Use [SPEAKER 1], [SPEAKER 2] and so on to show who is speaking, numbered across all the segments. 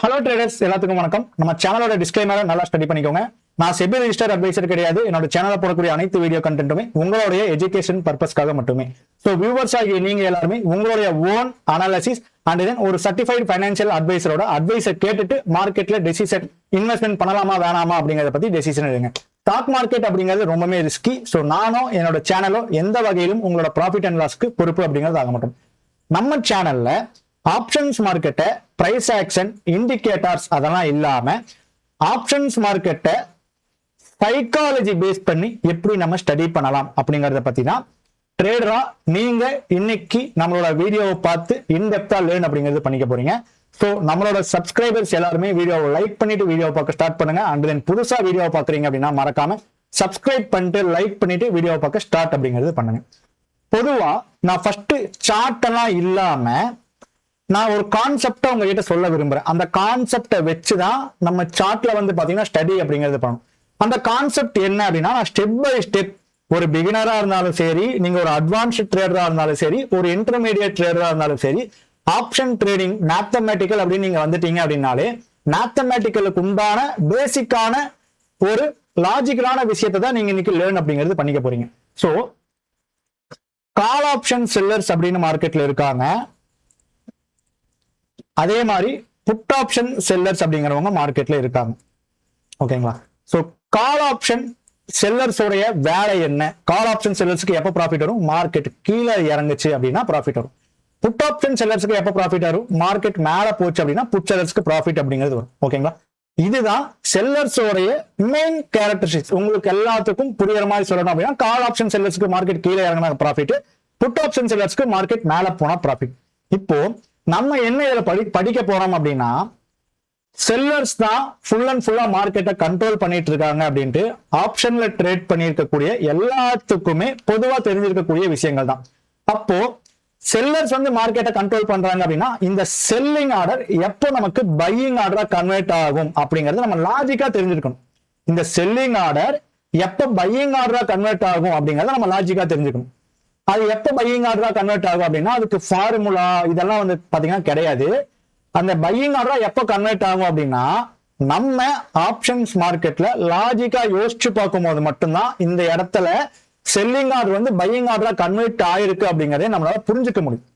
[SPEAKER 1] Hello traders எல்லாத்துக்கும் வணக்கம். நம்ம சேனலோட டிஸ்க்ளைமரை நல்லா ஸ்டடி பண்ணிக்கோங்க. நான் செபி ரெஜிஸ்டர் அட்வைசர் கிடையாது. என்னோட சேனல்ல போடக்கூடிய அனைத்து வீடியோ கண்டென்ட்டுமே உங்களுடைய எஜுகேஷன் பர்பஸ்க்காக மட்டுமே. ஸோ வியூவர்ஸ் ஆகிய நீங்க எல்லாருமே உங்களுடைய ஓன் அனாலிசிஸ் அண்ட் தென் ஒரு சர்டிஃபைட் ஃபைனான்சியல் அட்வைசரோட அட்வைஸை கேட்டுட்டு மார்க்கெட்ல டெசிஷன் இன்வெஸ்ட்மெண்ட் பண்ணலாமா வேணாமா அப்படிங்கறத பத்தி டெசிஷன் எடுங்க. ஸ்டாக் மார்க்கெட் அப்படிங்கிறது ரொம்பவே ரிஸ்கி. ஸோ நானும் என்னோட சேனலோ எந்த வகையிலும் உங்களோட ப்ராஃபிட் அண்ட் லாஸ்க்கு பொறுப்பு அப்படிங்கிறது ஆக மாட்டோம். நம்ம சேனல்ல ஆப்ஷன்ஸ் மார்க்கெட்டை பிரைஸ் ஆக்ஷன் இண்டிகேட்டர்ஸ் அதெல்லாம் இல்லாம ஆப்ஷன்ஸ் மார்க்கெட்டை சைக்காலஜி பேஸ் பண்ணி எப்படி நம்ம ஸ்டடி பண்ணலாம் அப்படிங்கறத பத்தி தான் ட்ரேடரா நீங்க இன்னைக்கு நம்மளோட வீடியோவை பார்த்து இன்டெப்தா லேர்ன் அப்படிங்கிறது பண்ணிக்க போறீங்க. ஸோ நம்மளோட சப்ஸ்கிரைபர்ஸ் எல்லாருமே வீடியோவை லைக் பண்ணிட்டு வீடியோ பார்க்க ஸ்டார்ட் பண்ணுங்க. அண்ட் தென் புதுசா வீடியோ பாக்குறீங்க அப்படின்னா மறக்காம சப்ஸ்கிரைப் பண்ணிட்டு லைக் பண்ணிட்டு வீடியோ பார்க்க ஸ்டார்ட் அப்படிங்கிறது பண்ணுங்க. பொதுவா நான் ஃபர்ஸ்ட் சார்ட் எல்லாம் இல்லாம நான் ஒரு கான்செப்டை உங்ககிட்ட சொல்ல விரும்புறேன். அந்த கான்செப்டை வச்சுதான் நம்ம சார்ட்ல வந்து பாத்தீங்கன்னா ஸ்டடி அப்படிங்கிறது பண்ணணும். அந்த கான்செப்ட் என்ன அப்படின்னா நான் ஸ்டெப் பை ஸ்டெப் ஒரு பிகினரா இருந்தாலும் சரி, நீங்க ஒரு அட்வான்ஸ்ட் ட்ரேடரா இருந்தாலும் சரி, ஒரு இன்டர்மீடியட் ட்ரேடரா இருந்தாலும் சரி, ஆப்ஷன் ட்ரேடிங் மேத்தமெட்டிக்கல் அப்படின்னு நீங்க வந்துட்டீங்க அப்படின்னாலே மேத்தமெட்டிக்கலுக்கு உண்டான பேசிக்கான ஒரு லாஜிக்கலான விஷயத்தை தான் நீங்க இன்னைக்கு லேர்ன் அப்படிங்கிறது பண்ணிக்க போறீங்க. ஸோ கால் ஆப்ஷன் செல்லர்ஸ் அப்படின்னு மார்க்கெட்ல இருக்காங்க. அதே மாதிரி புட் ஆப்ஷன் செல்லர்ஸ் அப்படிங்கிறவங்க மார்க்கெட்ல இருக்காங்க. ஓகேங்களா? சோ கால் ஆப்ஷன் செல்லர்ஸோடைய வேலை என்ன? கால் ஆப்ஷன் செல்லர்ஸ்க்கு எப்ப ப்ராஃபிட் வரும்? மார்க்கெட் கீழே இறங்குச்சு அப்படின்னா ப்ராஃபிட் வரும். புட் ஆப்ஷன் செல்லர்ஸ்க்கு எப்ப ப்ராஃபிட் வரும்? மார்க்கெட் மேல போச்சு அப்படின்னா புட் செல்லர்ஸ்க்கு ப்ராஃபிட் அப்படிங்கிறது வரும். ஓகேங்களா? இதுதான் செல்லர்ஸோடைய மெயின் கேரக்டரிஸ்டிக்ஸ். உங்களுக்கு எல்லாத்துக்கும் புரியுற மாதிரி சொல்லணும் அப்படின்னா கால் ஆப்ஷன் செல்லர்ஸ்க்கு மார்க்கெட் கீழே இறங்கினா ப்ராஃபிட், புட் ஆப்ஷன் செல்லர்ஸ்க்கு மார்க்கெட் மேல போனா ப்ராஃபிட். இப்போ நம்ம என்ன இதுல படிக்க போறோம் அப்படின்னா செல்லர்ஸ் தான் ஃபுல் அண்ட் ஃபுல்லா மார்க்கெட்டை கண்ட்ரோல் பண்ணிட்டு இருக்காங்க அப்படின்ட்டு ஆப்ஷன்ல ட்ரேட் பண்ணியிருக்கக்கூடிய எல்லாத்துக்குமே பொதுவா தெரிஞ்சிருக்கக்கூடிய விஷயங்கள் தான். அப்போ செல்லர்ஸ் வந்து மார்க்கெட்டை கண்ட்ரோல் பண்றாங்க அப்படின்னா இந்த செல்லிங் ஆர்டர் எப்போ நமக்கு பையிங் ஆர்டரா கன்வெர்ட் ஆகும் அப்படிங்கறது நம்ம லாஜிக்கா தெரிஞ்சிருக்கணும். இந்த செல்லிங் ஆர்டர் எப்போ பையிங் ஆர்டரா கன்வெர்ட் ஆகும் அப்படிங்கறத நம்ம லாஜிக்கா தெரிஞ்சுக்கணும். அது எப்ப பையிங் ஆர்டரா கன்வெர்ட் ஆகும் அப்படின்னா அதுக்கு ஃபார்முலா இதெல்லாம் வந்து பாத்தீங்கன்னா கிடையாது. அந்த பையிங் ஆர்டரா எப்ப கன்வெர்ட் ஆகும் அப்படின்னா நம்ம ஆப்ஷன்ஸ் மார்க்கெட்ல லாஜிக்கா யோசிச்சு பார்க்கும் போது மட்டும்தான் இந்த இடத்துல செல்லிங் ஆர்டர் வந்து பையிங் ஆர்டரா கன்வெர்ட் ஆயிருக்கு அப்படிங்கறத நம்மளால புரிஞ்சுக்க முடியும்.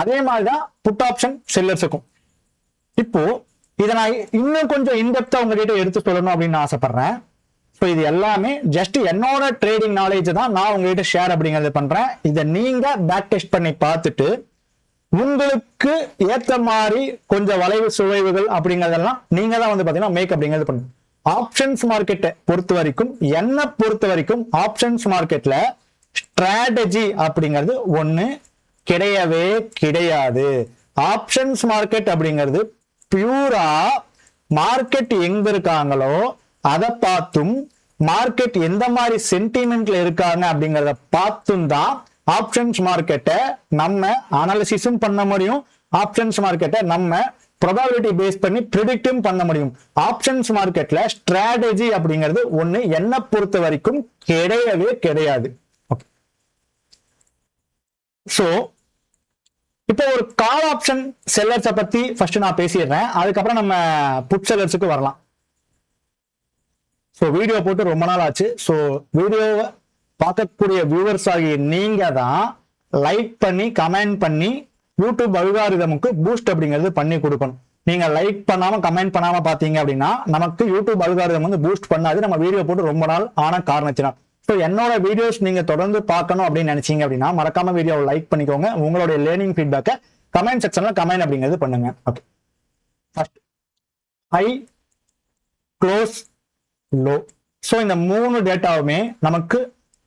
[SPEAKER 1] அதே மாதிரிதான் புட் ஆப்ஷன் செல்லர்ஸுக்கும். இப்போ இதை நான் இன்னும் கொஞ்சம் இன்டெப்தா உங்ககிட்ட எடுத்து சொல்லணும் அப்படின்னு ஆசைப்படுறேன். ஸோ இது எல்லாமே ஜஸ்ட் என்னோட ட்ரேடிங் நாலேஜ் தான் நான் உங்ககிட்ட ஷேர் அப்படிங்கறது பண்றேன். இதை நீங்க பேக் டெஸ்ட் பண்ணி பார்த்துட்டு உங்களுக்கு ஏத்த மாதிரி கொஞ்சம் வளைவு சுவைவுகள் அப்படிங்கறதெல்லாம் நீங்க தான் வந்து பாத்தீங்கன்னா மேக் அப்படிங்கிறது பண்ணுங்க. ஆப்ஷன்ஸ் மார்க்கெட்டை பொறுத்த வரைக்கும் என்ன பொறுத்த வரைக்கும் ஆப்ஷன்ஸ் மார்க்கெட்ல ஸ்ட்ராட்டஜி அப்படிங்கிறது ஒண்ணு கிடையவே கிடையாது. ஆப்ஷன்ஸ் மார்க்கெட் அப்படிங்கிறது பியூரா மார்க்கெட் எங்க இருக்காங்களோ அதை பார்த்தும் மார்க்கெட் எந்த மாதிரி சென்டிமெண்ட்ல இருக்காங்க அப்படிங்கறத பார்த்தும் தான் ஆப்ஷன்ஸ் மார்க்கெட்டை நம்ம அனாலிசிஸும் பண்ண முடியும். ஆப்ஷன்ஸ் மார்க்கெட்டை நம்ம ப்ராபபிலிட்டி பேஸ் பண்ணி ப்ரிடிக்டும் பண்ண முடியும். ஆப்ஷன்ஸ் மார்க்கெட்ல ஸ்ட்ராட்டஜி அப்படிங்கிறது ஒண்ணு என்ன பொறுத்த வரைக்கும் கிடையவே கிடையாது. சோ இப்போ ஒரு கால் ஆப்ஷன் செல்லர்ஸை பத்தி ஃபர்ஸ்ட் நான் பேசிடுறேன். அதுக்கப்புறம் நம்ம புட் செல்லர்ஸுக்கு வரலாம். ஸோ வீடியோ போட்டு ரொம்ப நாள் ஆச்சு. ஸோ வீடியோவை பார்க்கக்கூடிய வியூவர்ஸ் ஆகிய நீங்க தான் லைக் பண்ணி கமெண்ட் பண்ணி யூடியூப் அல்காரிதமுக்கு பூஸ்ட் அப்படிங்கிறது பண்ணி கொடுக்கணும். நீங்க லைக் பண்ணாம கமெண்ட் பண்ணாம பாத்தீங்க அப்படின்னா நமக்கு யூடியூப் அல்காரிதம் வந்து பூஸ்ட் பண்ணாது. நம்ம வீடியோ போட்டு ரொம்ப நாள் ஆன காரணத்தினால். ஸோ என்னோட வீடியோஸ் நீங்க தொடர்ந்து பார்க்கணும் அப்படின்னு நினைச்சீங்க அப்படின்னா மறக்காம வீடியோவை லைக் பண்ணிக்கோங்க. உங்களுடைய லேர்னிங் ஃபீட்பேக்கை கமெண்ட் செக்ஷன்ல கமெண்ட் அப்படிங்கிறது பண்ணுங்க. Okay, first high, close, low. So இந்த மூணு டேட்டாவுமே நமக்கு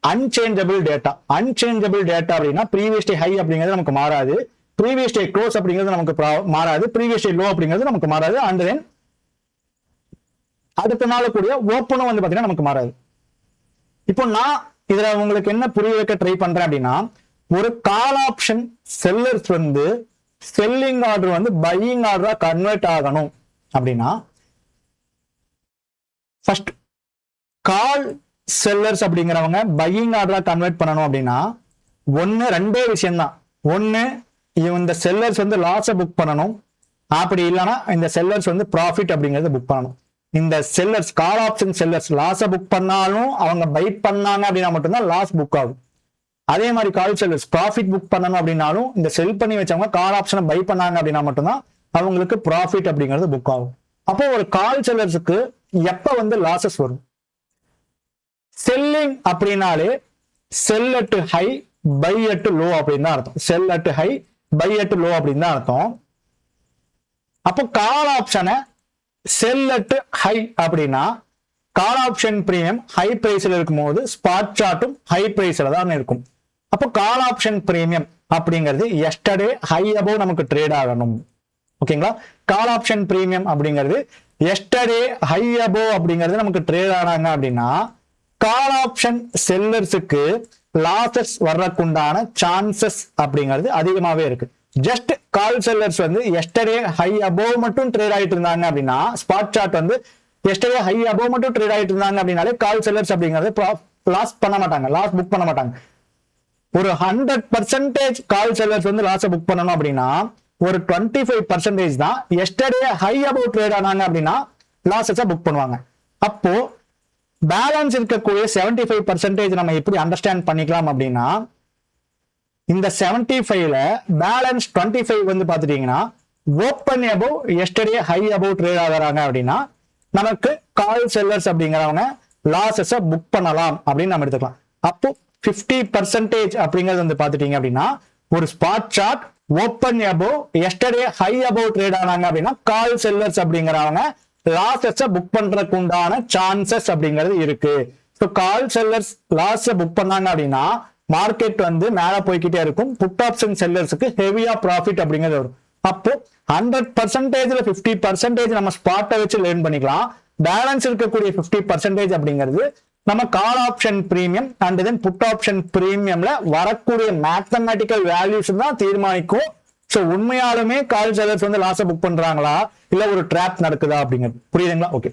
[SPEAKER 1] அன்சேஞ்சபிள் டேட்டா. அன்சேஞ்சபிள் டேட்டா அப்படின்னா ப்ரீவியஸ் டே ஹை அப்படிங்கிறது நமக்கு மாறாது, ப்ரீவியஸ் டே க்ளோஸ் அப்படிங்கிறது நமக்கு மாறாது, ப்ரீவியஸ் டே லோ அப்படிங்கிறது நமக்கு மாறாது, அண்ட் தென் அடுத்த நாள் கூடிய ஓப்பனும் வந்து பாத்தீங்கன்னா நமக்கு மாறாது. இப்போ நான் இதுல உங்களுக்கு என்ன புரிய வைக்க ட்ரை பண்றேன் அப்படின்னா ஒரு கால் ஆப்ஷன் செல்லர்ஸ் வந்து செல்லிங் ஆர்டர் வந்து பையிங் ஆர்டரா கன்வெர்ட் ஆகணும் அப்படின்னா ஃபர்ஸ்ட் கால் செல்லர்ஸ் அப்படிங்கிறவங்க பையிங் ஆர்டரா கன்வெர்ட் பண்ணணும் அப்படின்னா ரெண்டே விஷயம் தான். ஒன்னு இந்த செல்லர்ஸ் வந்து லாஸை புக் பண்ணணும், அப்படி இல்லைன்னா இந்த செல்லர்ஸ் வந்து ப்ராஃபிட் அப்படிங்கறத புக் பண்ணணும். இந்த செல்லர்ஸ் கால் ஆப்ஷன் செல்லர்ஸ் லாஸை புக் பண்ணாலும் அவங்க பை பண்ணாங்க அப்படின்னா மட்டும்தான் லாஸ் புக் ஆகும். அதே மாதிரி கால் செல்லர்ஸ் ப்ராஃபிட் புக் பண்ணணும் அப்படின்னாலும் இந்த செல் பண்ணி வச்சவங்க கால் ஆப்ஷனை பை பண்ணாங்க அப்படின்னா மட்டும்தான் அவங்களுக்கு ப்ராஃபிட் அப்படிங்கிறது புக் ஆகும். அப்போ ஒரு கால் செல்லர்ஸுக்கு எப்ப வந்து லாசஸ் வரும்? செல்லிங் அப்படின்னாலே sell at high buy at low அப்படின்னு தான் அர்த்தம். Sell at high buy at low அப்படின்னு தான் அர்த்தம். அப்போ கால் ஆப்ஷனை செல் அட் ஹை அப்படின்னா கால் ஆப்ஷன் பிரீமியம் ஹை பிரைஸ்ல இருக்கும்போது ஸ்பாட் சார்ட்டும் ஹை பிரைஸ்ல தான் இருக்கும். அப்போ கால் ஆப்ஷன் பிரீமியம் அப்படிங்கிறது எஸ்டர்டே ஹை அபோவ் நமக்கு ட்ரேட் ஆகணும். ஓகேங்களா? கால் ஆப்ஷன் பிரீமியம் அப்படிங்கிறது எஸ்டர்டே ஹை அபோவ் அப்படிங்கிறது நமக்கு ட்ரேட் ஆனாங்க அப்படின்னா கால் ஆப்ஷன் செல்லர்ஸுக்கு லாசஸ் வர்றதுக்குண்டான சான்சஸ் அப்படிங்கிறது அதிகமாவே இருக்கு. ஜஸ்ட் கால் செல்லர்ஸ் வந்து எஸ்டர்டே ஹை அபோவ் மட்டும் ட்ரேட் ஆயிட்டு இருந்தாங்க அப்படின்னா ஸ்பாட் சார்ட் வந்து எஸ்டர்டே ஹை அபோவ் மட்டும் ட்ரேட் ஆயிட்டு இருந்தாங்க அப்படின்னாலே கால் செல்லர்ஸ் அப்படிங்கிறது லாஸ் பண்ண மாட்டாங்க, லாஸ் புக் பண்ண மாட்டாங்க. ஒரு 100% கால் செல்லர்ஸ் வந்து லாஸை புக் பண்ணணும் அப்படின்னா ஒரு 25% தான் எஸ்டர்டே ஹை அபோவ் ட்ரேட் ஆனாங்க அப்படின்னா லாஸஸை புக் பண்ணுவாங்க. அப்போ பேலன்ஸ் இருக்கக்கூடிய 75% நம்ம எப்படி அண்டர்ஸ்டாண்ட் பண்ணிக்கலாம் அப்படின்னா இந்த 75ல பேலன்ஸ் 25 வந்து பாத்துட்டீங்கன்னா open above yesterday high above trade ஆகுறாங்க அப்படின்னா நமக்கு கால் செல்லர்ஸ் அப்படிங்கிறவங்க லாசஸை புக் பண்ணலாம் அப்படின்னு நம்ம எடுத்துக்கலாம். அப்போ 50% அப்படிங்கிறது வந்து பாத்துட்டீங்க அப்படின்னா ஒரு spot chart open above yesterday high above trade ஆனாங்க அப்படின்னா கால் செல்லர்ஸ் அப்படிங்கிறவங்க லாசஸை புக் பண்றதுக்கு உண்டான சான்சஸ் அப்படிங்கிறது இருக்கு. ஸோ கால் செல்லர்ஸ் லாஸை புக் பண்ணாங்க அப்படின்னா மார்க்கெட் வந்து மேல போய்கிட்டே இருக்கும். புட் ஆப்ஷன் செல்லர்ஸுக்கு ஹெவியா ப்ராஃபிட் அப்படிங்கிறது வரும். அப்போ 100%ல 50% நம்ம ஸ்பாட்டை வச்சு லேர்ன் பண்ணிக்கலாம். பேலன்ஸ் இருக்கக்கூடிய 50% அப்படிங்கிறது நம்ம call option premium and then put option பிரீமியம்ல வரக்கூடிய மேத்தமெட்டிக்கல் வேல்யூஸ் தான் தீர்மானிக்கும். ஸோ உண்மையாலுமே கால் செல்லர்ஸ் வந்து லாஸை புக் பண்றாங்களா இல்ல ஒரு ட்ராப் நடக்குதா அப்படிங்கிறது புரியுதுங்களா? ஓகே.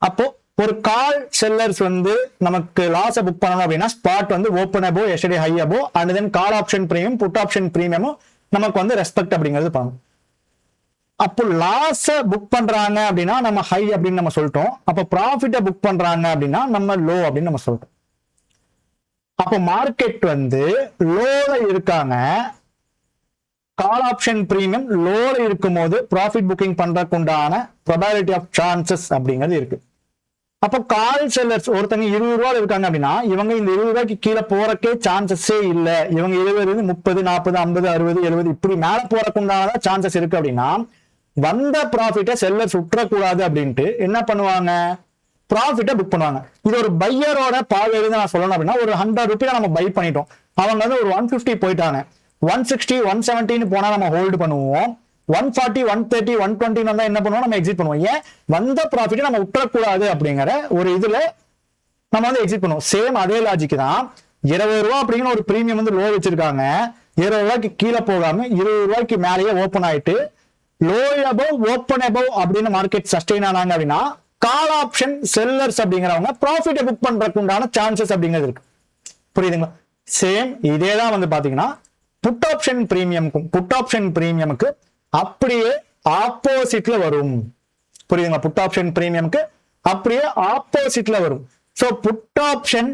[SPEAKER 1] அப்போ ஒரு கால் செல்லர்ஸ் வந்து நமக்கு லாஸை புக் பண்ணணும் அப்படின்னா ஸ்பாட் வந்து open above yesterday high above and then call option premium put option பிரீமியமும் நமக்கு வந்து ரெஸ்பெக்ட் அப்படிங்கிறது பண்ணணும். அப்போ லாஸை புக் பண்றாங்க அப்படின்னா நம்ம ஹை அப்படின்னு நம்ம சொல்லிட்டோம். அப்போ ப்ராஃபிட்டை புக் பண்றாங்க அப்படின்னா நம்ம லோ அப்படின்னு நம்ம சொல்லிட்டோம். அப்போ மார்க்கெட் வந்து லோல இருக்காங்க, கால் ஆப்ஷன் பிரீமியம் லோல இருக்கும் போது ப்ராஃபிட் புக்கிங் பண்றதுக்கு உண்டான ப்ராபபிலிட்டி ஆஃப் சான்சஸ் அப்படிங்கிறது இருக்கு. அப்போ கால் செல்லர்ஸ் ஒருத்தங்க 20 ரூபாய் இருக்காங்க அப்படின்னா இவங்க இந்த 20 ரூபாய்க்கு கீழே போறக்கே சான்சஸே இல்லை. இவங்க 20, 30, 40, 50, 60, 70 இப்படி மேல போறதுக்கு உண்டான சான்சஸ் இருக்கு அப்படின்னா வந்த ப்ராஃபிட்டை செல்லர்ஸ் விட்டுறக்கூடாது அப்படின்ட்டு என்ன பண்ணுவாங்க? ப்ராஃபிட்டை புக் பண்ணுவாங்க. இது ஒரு பையரோட பார்வையில நான் சொல்லணும் அப்படின்னா ஒரு 100 ரூபாய் நம்ம பை பண்ணிட்டோம். அவங்க வந்து ஒரு 150 போயிட்டாங்க. 160, 170 போனா நம்ம ஹோல்டு பண்ணுவோம். 140, 130, 120 வந்தா என்ன பண்ணுவோம்? நம்ம எக்ஸிட் பண்ணுவோம். ஏன்? வந்த ப்ராஃபிட்டை நம்ம விட்டுறக்கூடாது அப்படிங்கிற ஒரு இதுல நம்ம வந்து எக்ஸிட் பண்ணுவோம். சேம் அதே லாஜிக் தான். 20 ரூபாய் அப்படிங்கிற ஒரு பிரீமியம் வந்து லோ வச்சிருக்காங்க. 20 ரூபாய்க்கு கீழே போகாம 20 ரூபாய்க்கு மேலேயே ஓப்பன் ஆயிட்டு லோ அபவ் ஓப்பன் அபவ் அப்படின்னு மார்க்கெட் சஸ்டெயின் ஆனாங்க அப்படின்னா கால் ஆப்ஷன் செல்லர்ஸ் அப்படிங்கிறவங்க ப்ராஃபிட்டை புக் பண்றதுக்கு உண்டான சான்சஸ் அப்படிங்கிறது இருக்கு. புரியுதுங்களா? சேம் இதே தான் வந்து பாத்தீங்கன்னா புட் ஆப்ஷன் பிரீமியமுக்கு அப்படியே ஆப்போசிட்ல வரும். புரியுதுங்களா? புட் ஆப்ஷன் பிரீமியமுக்கு அப்படியே ஆப்போசிட்ல வரும். சோ புட் ஆப்ஷன்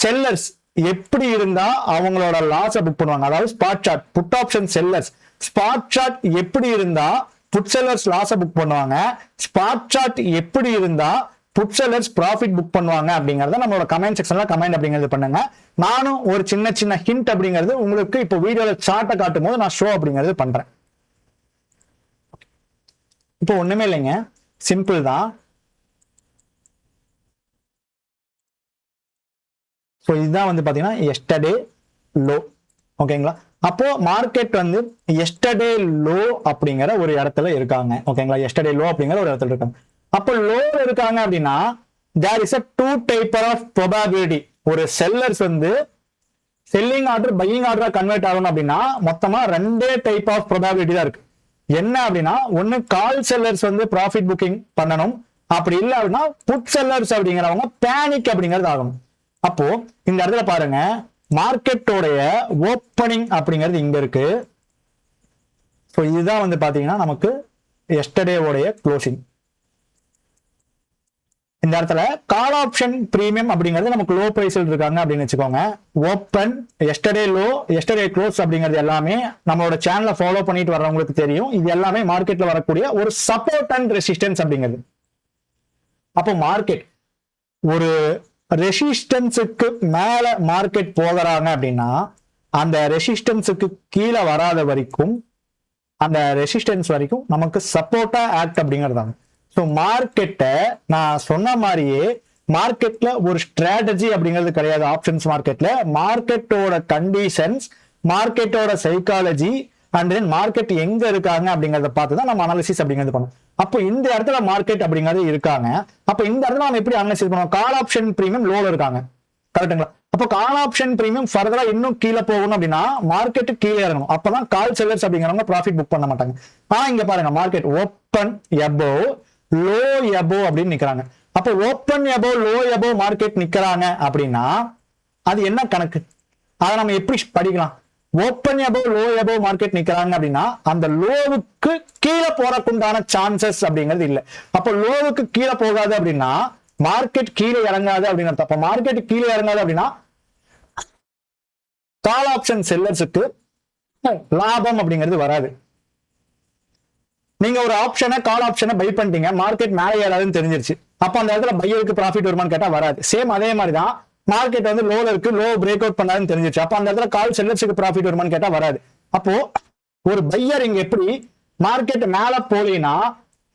[SPEAKER 1] செல்லர்ஸ் எப்படி இருந்தா அவங்களோட லாஸை புக் பண்ணுவாங்க, அதாவது spot chart. Put option sellers spot chart எப்படி இருந்தா புட் செல்லர்ஸ் லாஸை புக் பண்ணுவாங்க, ஸ்பாட் சார்ட் எப்படி இருந்தா புட் செல்லர்ஸ் ப்ராஃபிட் புக் பண்ணுவாங்க அப்படிங்கறத நம்மளோட கமெண்ட் செக்ஷன்ல கமெண்ட் அப்படிங்கிறது பண்ணுங்க. நானும் ஒரு சின்ன ஹிண்ட் அப்படிங்கிறது உங்களுக்கு இப்போ வீடியோல சார்ட்டை காட்டும் போது நான் ஷோ அப்படிங்கிறது பண்றேன். இப்போ ஒண்ணுமே இல்லைங்க, சிம்பிள் தான். ஸோ இதுதான் வந்து பாத்தீங்கன்னா எஸ்டர்டே லோ. ஓகேங்களா? அப்போ மார்க்கெட் வந்து எஸ்டர்டே லோ அப்படிங்கிற ஒரு இடத்துல இருக்காங்க. ஓகேங்களா? எஸ்டர்டே லோ அப்படிங்கிற ஒரு இடத்துல இருக்காங்க. அப்போ லோல இருக்காங்க அப்படின்னா there is a two type of probability. ஒரு செல்லர்ஸ் வந்து செல்லிங் ஆர்டர் பையிங் ஆர்டரா கன்வெர்ட் ஆகணும் அப்படின்னா மொத்தமா 2 டைப் ஆஃப் ப்ராபபிலிட்டி தான் இருக்கு. என்ன அப்படின்னா ஒன்னு கால் செல்லர்ஸ் வந்து ப்ராஃபிட் புக்கிங் பண்ணணும், அப்படி இல்லை அப்படின்னா புட் செல்லர்ஸ் அப்படிங்கிறவங்க பேனிக் அப்படிங்கிறது ஆகணும். அப்போ இந்த இடத்துல பாருங்க, மார்க்கெட்டோடைய ஓப்பனிங் அப்படிங்கிறது இங்க இருக்கு, ஸோ இதுதான் வந்து பாத்தீங்கன்னா நமக்கு எஸ்டர்டே உடைய க்ளோசிங். இந்த இடத்துல கால் ஆப்ஷன் பிரீமியம் அப்படிங்கிறது நமக்கு லோ பிரைஸில் இருக்காங்க அப்படின்னு வச்சுக்கோங்க. Open, yesterday low, yesterday close அப்படிங்கிறது எல்லாமே நம்மளோட சேனலை ஃபாலோ பண்ணிட்டு வர்றவங்களுக்கு தெரியும். இது எல்லாமே மார்க்கெட்ல வரக்கூடிய ஒரு சப்போர்ட் அண்ட் ரெசிஸ்டன்ஸ் அப்படிங்கிறது. அப்போ மார்க்கெட் ஒரு ரெசிஸ்டன்ஸுக்கு மேல மார்க்கெட் போகிறாங்க அப்படின்னா அந்த ரெசிஸ்டன்ஸுக்கு கீழே வராத வரைக்கும் அந்த ரெசிஸ்டன்ஸ் வரைக்கும் நமக்கு சப்போர்ட்டா ஆக்ட் அப்படிங்கிறதாங்க. ஸோ மார்க்கெட்டை நான் சொன்ன மாதிரியே மார்க்கெட்ல ஒரு ஸ்ட்ராட்டஜி அப்படிங்கிறது கிடையாது. ஆப்ஷன்ஸ் மார்க்கெட்ல மார்க்கெட்டோட கண்டிஷன்ஸ், மார்க்கெட்டோட சைக்காலஜி அண்ட் தென் மார்க்கெட் எங்க இருக்காங்க அப்படிங்கறத பார்த்து தான் நம்ம அனாலிசிஸ் அப்படிங்கிறது பண்ணுவோம். அப்போ இந்த இடத்துல மார்க்கெட் அப்படிங்கிறது இருக்காங்க. அப்போ இந்த இடத்துல நம்ம எப்படி அனாலிசிஸ் பண்ணுவோம்? கால் ஆப்ஷன் பிரீமியம் லோல இருக்காங்க, கரெக்டுங்களா? அப்போ கால் ஆப்ஷன் பிரீமியம் ஃபர்தரா இன்னும் கீழே போகணும் அப்படின்னா மார்க்கெட் கீழே இறங்கணும். அப்பதான் கால் செல்லர்ஸ் அப்படிங்கிறவங்க ப்ராஃபிட் புக் பண்ண மாட்டாங்க. ஆனா இங்க பாருங்க, market open above low above அப்படின்னு நிக்கிறாங்க. அப்போ open above low above market நிக்கிறாங்க அப்படின்னா அது என்ன கணக்கு? அதை நம்ம எப்படி படிக்கலாம்? Open above low above market நிக்கிறாங்க அப்படின்னா அந்த லோவுக்கு கீழே போறதுக்குண்டான சான்சஸ் அப்படிங்கிறது இல்லை. அப்போ லோவுக்கு கீழே போகாது அப்படின்னா மார்க்கெட் கீழே இறங்காது அப்படின்னு. அப்ப மார்க்கெட் கீழே இறங்காது அப்படின்னா கால் ஆப்ஷன் செல்லர்ஸுக்கு லாபம் அப்படிங்கிறது வராது. நீங்க ஒரு ஆப்ஷனை கால் ஆப்ஷனை பை பண்ணிட்டீங்க, மார்க்கெட் மேலே ஏறாதுன்னு தெரிஞ்சிருச்சு. அப்ப அந்த இடத்துல பையருக்கு ப்ராஃபிட் வருமானு கேட்டா வராது. சேம் அதே மாதிரி தான் மார்க்கெட் வந்து லோல இருக்கு, லோ பிரேக் அவுட் பண்ணாதுன்னு தெரிஞ்சிருச்சு. அப்ப அந்த இடத்துல கால் செல்லர்ஸுக்கு ப்ராஃபிட் வருமானு கேட்டா வராது. அப்போ ஒரு பையர் இங்க எப்படி மார்க்கெட் மேல போலினா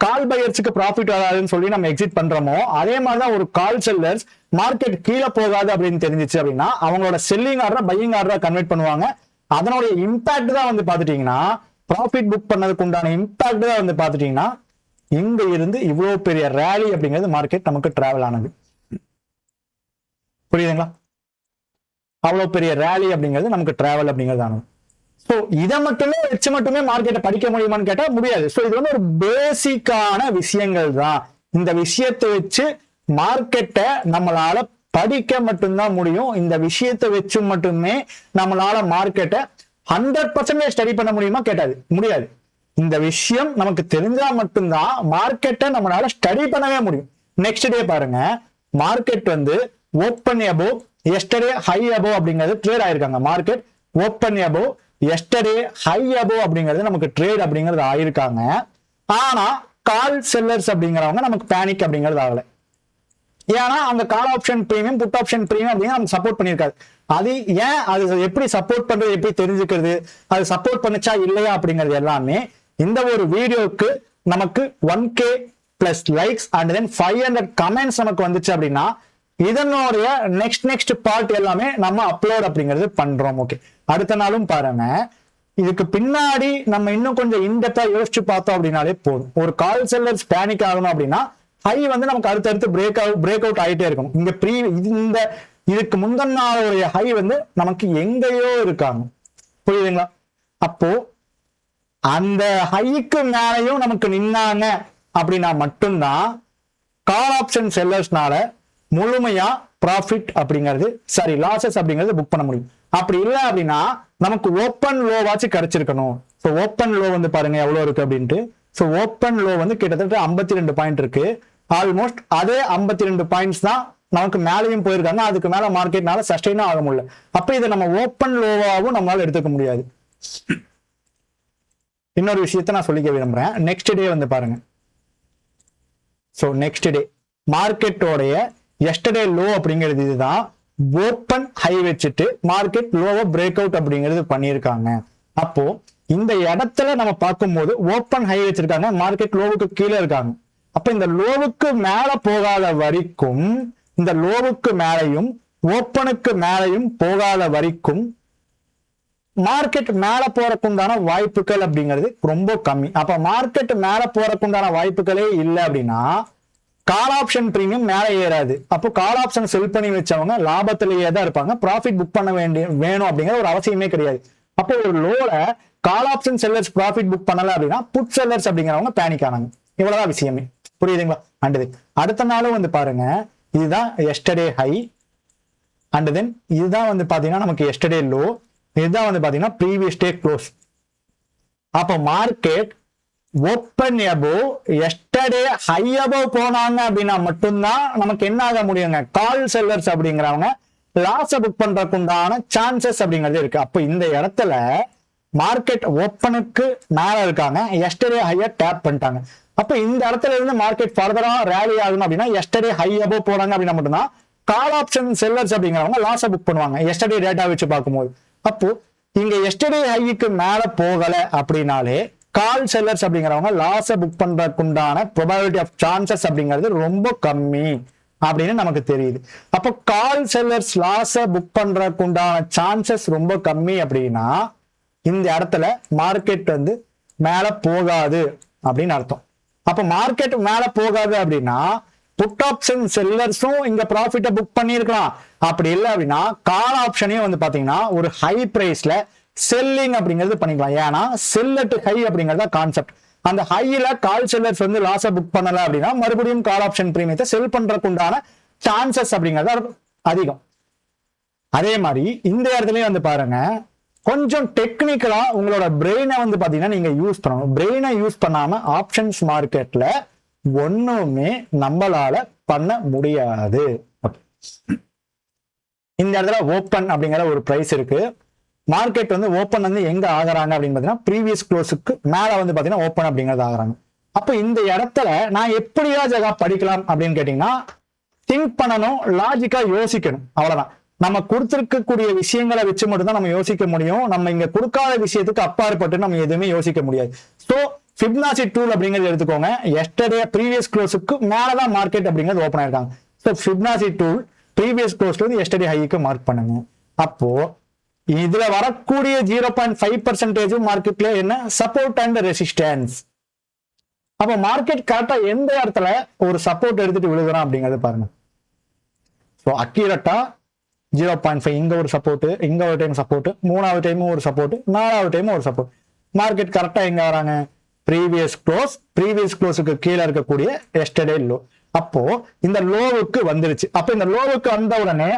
[SPEAKER 1] கால் பையர்ஸுக்கு ப்ராஃபிட் வராதுன்னு சொல்லி நம்ம எக்ஸிட் பண்றோமோ அதே மாதிரிதான் ஒரு கால் செல்லர்ஸ் மார்க்கெட் கீழே போகாது அப்படின்னு தெரிஞ்சிச்சு அப்படின்னா அவங்களோட செல்லிங் ஆர்டரா பையிங் ஆர்டரா கன்வெர்ட் பண்ணுவாங்க. அதனுடைய இம்பாக்ட் தான் வந்து பாத்துட்டீங்கன்னா ப்ராஃபிட் புக் பண்ணதுக்கு உண்டான இம்பாக்ட் தான் வந்து பாத்துட்டீங்கன்னா இங்க இருந்து இவ்வளவு பெரிய ரேலி அப்படிங்கிறது மார்க்கெட் நமக்கு டிராவல் ஆனது. புரியுதுங்களா? அவ்வளவு பெரிய ரேலி அப்படிங்கிறது நமக்கு டிராவல் அப்படிங்கிறது ஆனது. சோ இதை மட்டுமே வச்சு மட்டுமே மார்க்கெட்டை படிக்க முடியுமான்னு கேட்டா முடியாது. சோ இது வந்து ஒரு பேசிக்கான விஷயங்கள் தான். இந்த விஷயத்தை வச்சு மார்க்கெட்டை நம்மளால படிக்க மட்டும்தான் முடியும். இந்த விஷயத்தை வச்சு மட்டுமே நம்மளால மார்க்கெட்டை 100% ஸ்டடி பண்ண முடியுமா கேட்டாது முடியாது. இந்த விஷயம் நமக்கு தெரிஞ்சா மட்டும்தான் மார்க்கெட்டை நம்மளால ஸ்டடி பண்ணவே முடியும். நெக்ஸ்ட் டே பாருங்க, மார்க்கெட் வந்து open above yesterday high above அப்படிங்கிறது ட்ரேட் ஆயிருக்காங்க. Market open above yesterday high above அப்படிங்கிறது நமக்கு ட்ரேட் அப்படிங்கிறது ஆயிருக்காங்க. ஆனா கால் செல்லர்ஸ் அப்படிங்கிறவங்க நமக்கு பேனிக் அப்படிங்கிறது ஆகல. ஏன்னா அந்த call option premium put option premium அப்படின்னு நமக்கு சப்போர்ட் பண்ணியிருக்காது. அது ஏன், அது எப்படி சப்போர்ட் பண்றது, எப்படி தெரிஞ்சுக்கிறது, அது சப்போர்ட் பண்ணுச்சா இல்லையா அப்படிங்கிறது எல்லாமே இந்த ஒரு வீடியோக்கு நமக்கு 1K plus likes and then 500 comments நமக்கு வந்துச்சு அப்படின்னா இதனுடைய நெக்ஸ்ட் பார்ட் எல்லாமே நம்ம அப்லோட் அப்படிங்கிறது பண்றோம். ஓகே, அடுத்த நாளும் பாருங்க. இதுக்கு பின்னாடி நம்ம இன்னும் கொஞ்சம் இன்டெப்தா யோசிச்சு பார்த்தோம் அப்படின்னாலே போதும். ஒரு கால் செல்லர்ஸ் பேனிக் ஆகணும் அப்படின்னா ஹை வந்து நமக்கு அடுத்தடுத்து பிரேக் அவுட் ஆகிட்டே இருக்கும். இந்த இதுக்கு முந்தின நாளுடைய ஹை வந்து நமக்கு எங்கேயோ இருக்காங்க, புரியுதுங்களா? அப்போ அந்த ஹைக்கு மேலையும் நமக்கு நின்னாங்க அப்படின்னா மட்டும்தான் கால் ஆப்ஷன் செல்லர்ஸ்னால முழுமையா ப்ராஃபிட் அப்படிங்கிறது லாசஸ் அப்படிங்கிறது புக் பண்ண முடியும். அப்படி இல்லை அப்படின்னா நமக்கு ஓப்பன் லோவாச்சு கிடைச்சிருக்கணும். ஸோ ஓப்பன் லோ வந்து பாருங்க எவ்வளவு இருக்கு அப்படின்ட்டு. ஸோ ஓப்பன் லோ வந்து கிட்டத்தட்ட 52 பாயிண்ட் இருக்கு. ஆல்மோஸ்ட் அதே 52 பாயிண்ட்ஸ் தான் நமக்கு மேலேயும் போயிருக்காங்க. அதுக்கு மேல மார்க்கெட்னால சஸ்டெயினா ஆக முடியல. அப்ப இதை நம்ம ஓப்பன் லோவாவும் நம்மளால எடுத்துக்க முடியாது. இன்னொரு விஷயத்த நான் சொல்லிக்க விரும்புறேன். நெக்ஸ்ட் டே வந்து பாருங்க. ஸோ நெக்ஸ்ட் டே மார்க்கெட்டோடைய எஸ்டர்டே லோ அப்படிங்கிறது இதுதான். ஓப்பன் ஹை வச்சுட்டு மார்க்கெட் லோவை பிரேக் அவுட் அப்படிங்கிறது பண்ணியிருக்காங்க. அப்போ இந்த இடத்துல நம்ம பார்க்கும்போது ஓப்பன் ஹை வச்சிருக்காங்க, மார்க்கெட் லோவுக்கு கீழே இருக்காங்க. அப்ப இந்த லோவுக்கு மேல போகாத வரைக்கும், இந்த லோவுக்கு மேலையும் ஓப்பனுக்கு மேலையும் போகாத வரைக்கும் மார்க்கெட் மேல போறதுக்குண்டான வாய்ப்புகள் அப்படிங்கிறது ரொம்ப கம்மி. அப்ப மார்க்கெட் மேல போறதுக்குண்டான வாய்ப்புகளே இல்லை அப்படின்னா கால் ஆப்ஷன் பிரீமியம் மேல ஏறாது. அப்போ கால் ஆப்ஷன் செல் பண்ணி வச்சவங்க லாபத்திலேயே தான் இருப்பாங்க. ப்ராஃபிட் புக் பண்ண வேணும் அப்படிங்கிற ஒரு அவசியமே கிடையாது. அப்போ ஒரு லோல call option sellers profit book பண்ணல அப்படின்னா புட் செல்லர்ஸ் அப்படிங்கிறவங்க பேனிக் ஆனாங்க. இவ்வளவுதான் விஷயமே, புரியுதுங்களா? அண்ட் அடுத்த நாளும் வந்து பாருங்க, இதுதான் எஸ்டர்டே ஹை அண்ட் தென் இதுதான் வந்து பாத்தீங்கன்னா நமக்கு எஸ்டர்டே லோ, இதுதான் வந்து பாத்தீங்கன்னா ப்ரீவியஸ் டே க்ளோஸ். அப்ப market open above yesterday high above போனாங்க அப்படின்னா மட்டும்தான் நமக்கு என்ன ஆக முடியுங்க, கால் செல்லர்ஸ் அப்படிங்கிறவங்க லாஸ் புக் பண்றதுக்கு உண்டான சான்சஸ் அப்படிங்கிறது இருக்கு. அப்ப இந்த இடத்துல மார்க்கெட் ஓப்பனுக்கு மேல இருக்காங்க, எஸ்டர்டே ஹையா டேப் பண்ணிட்டாங்க. அப்ப இந்த இடத்துல இருந்து மார்க்கெட் ஃபர்தரா ரேலி ஆகணும் அப்படின்னா எஸ்டர்டே ஹை above போறாங்க அப்படின்னா மட்டும்தான் கால் ஆப்ஷன் செல்லர்ஸ் அப்படிங்கிறவங்க லாஸ் புக் பண்ணுவாங்க எஸ்டர்டே டேட்டா வச்சு பார்க்கும்போது. அப்போ இங்க எஸ்டர்டே ஹைக்கு மேல போகல அப்படின்னாலே கால் செல்லர்ஸ் அப்படிங்கிறவங்க லாஸை புக் பண்றதுக்குண்டான ப்ராபபிலிட்டி ஆஃப் சான்சஸ் அப்படிங்கிறது ரொம்ப கம்மி அப்படின்னு நமக்கு தெரியுது. அப்போ கால் செல்லர்ஸ் லாஸை புக் பண்றதுக்குண்டான சான்சஸ் ரொம்ப கம்மி அப்படின்னா இந்த இடத்துல மார்க்கெட் வந்து மேல போகாது அப்படின்னு அர்த்தம். அப்ப மார்க்கெட் மேல போகாது அப்படின்னா புட் ஆப்ஷன் செல்லர்ஸும் இங்க ப்ராஃபிட்டை புக் பண்ணிருக்கலாம். அப்படி இல்லை அப்படின்னா கால் ஆப்ஷனையும் வந்து பாத்தீங்கன்னா ஒரு ஹை பிரைஸ்ல செல்லிங் அப்படிங்கிறது பண்ணிக்கலாம். ஏன்னா செல் அட் ஹை அப்படிங்கறத கான்செப்ட். அந்த ஹையில கால் செல்லர்ஸ் வந்து லாஸை புக் பண்ணல அப்படின்னா மறுபடியும் கால் ஆப்ஷன் பிரீமியத்தை செல் பண்றதுக்கு உண்டான சான்சஸ் அப்படிங்கிறது அதிகம். அதே மாதிரி இந்த இடத்துலயும் வந்து பாருங்க, கொஞ்சம் டெக்னிக்கலா உங்களோட பிரெயினை வந்து பாத்தீங்கன்னா நீங்க யூஸ் பண்ணணும். பிரெயினை யூஸ் பண்ணாம ஆப்ஷன்ஸ் மார்க்கெட்ல ஒண்ணுமே நம்மளால பண்ண முடியாது. இந்த இடத்துல ஓப்பன் அப்படிங்கிற ஒரு பிரைஸ் இருக்கு. மார்க்கெட் வந்து ஓப்பன் வந்து எங்க ஆகுறாங்க அப்படின்னு பாத்தீங்கன்னா ப்ரீவியஸ் க்ளோஸுக்கு மேல வந்து பாத்தீங்கன்னா ஓப்பன் அப்படிங்கிறது ஆகுறாங்க. அப்ப இந்த இடத்துல நான் எப்படியா ஜகா படிக்கலாம் அப்படின்னு கேட்டீங்கன்னா திங்க் பண்ணணும், லாஜிக்கா யோசிக்கணும், அவ்வளவுதான். நம்ம கொடுத்திருக்கக்கூடிய விஷயங்களை வச்சு மட்டும்தான் நம்ம யோசிக்க முடியும். நம்ம இங்க கொடுக்காத விஷயத்துக்கு அப்பாற்பட்டு நம்ம எதுவுமே யோசிக்க முடியாது. ஸோ ஃபிப்னாசி டூல் அப்படிங்கிறது எடுத்துக்கோங்க. எஸ்டர்டே ப்ரீவியஸ் க்ளோஸுக்கு மேலதான் மார்க்கெட் அப்படிங்கிறது ஓப்பன் ஆயிருக்காங்க. ஸோ ஃபிப்னாசி டூல் ப்ரீவியஸ் க்ளோஸ்ல இருந்து எஸ்டர்டே ஹைக்கு மார்க் பண்ணுங்க. அப்போ இதுல வரக்கூடிய 0.5% மார்க்கெட்ல என்ன சப்போர்ட் அண்ட் ரெசிஸ்டன்ஸ். அப்ப மார்க்கெட் கரெக்டா எந்த இடத்துல ஒரு சப்போர்ட் எடுத்துட்டு விழுகிறோம் அப்படிங்கறது பாருங்க. ஸோ அக்யூரேட்டா 0.5 இங்க ஒரு சப்போர்ட், இங்க ஒரு டைம் சப்போர்ட், மூணாவது டைமும் ஒரு சப்போர்ட், நாலாவது டைமும் ஒரு சப்போர்ட். மார்க்கெட் கரெக்டா எங்க வராங்க, ப்ரீவியஸ் க்ளோஸுக்கு கீழே இருக்கக்கூடிய எஸ்டர்டே லோ. அப்போ இந்த லோவுக்கு வந்துருச்சு. அப்ப இந்த லோவுக்கு வந்த உடனே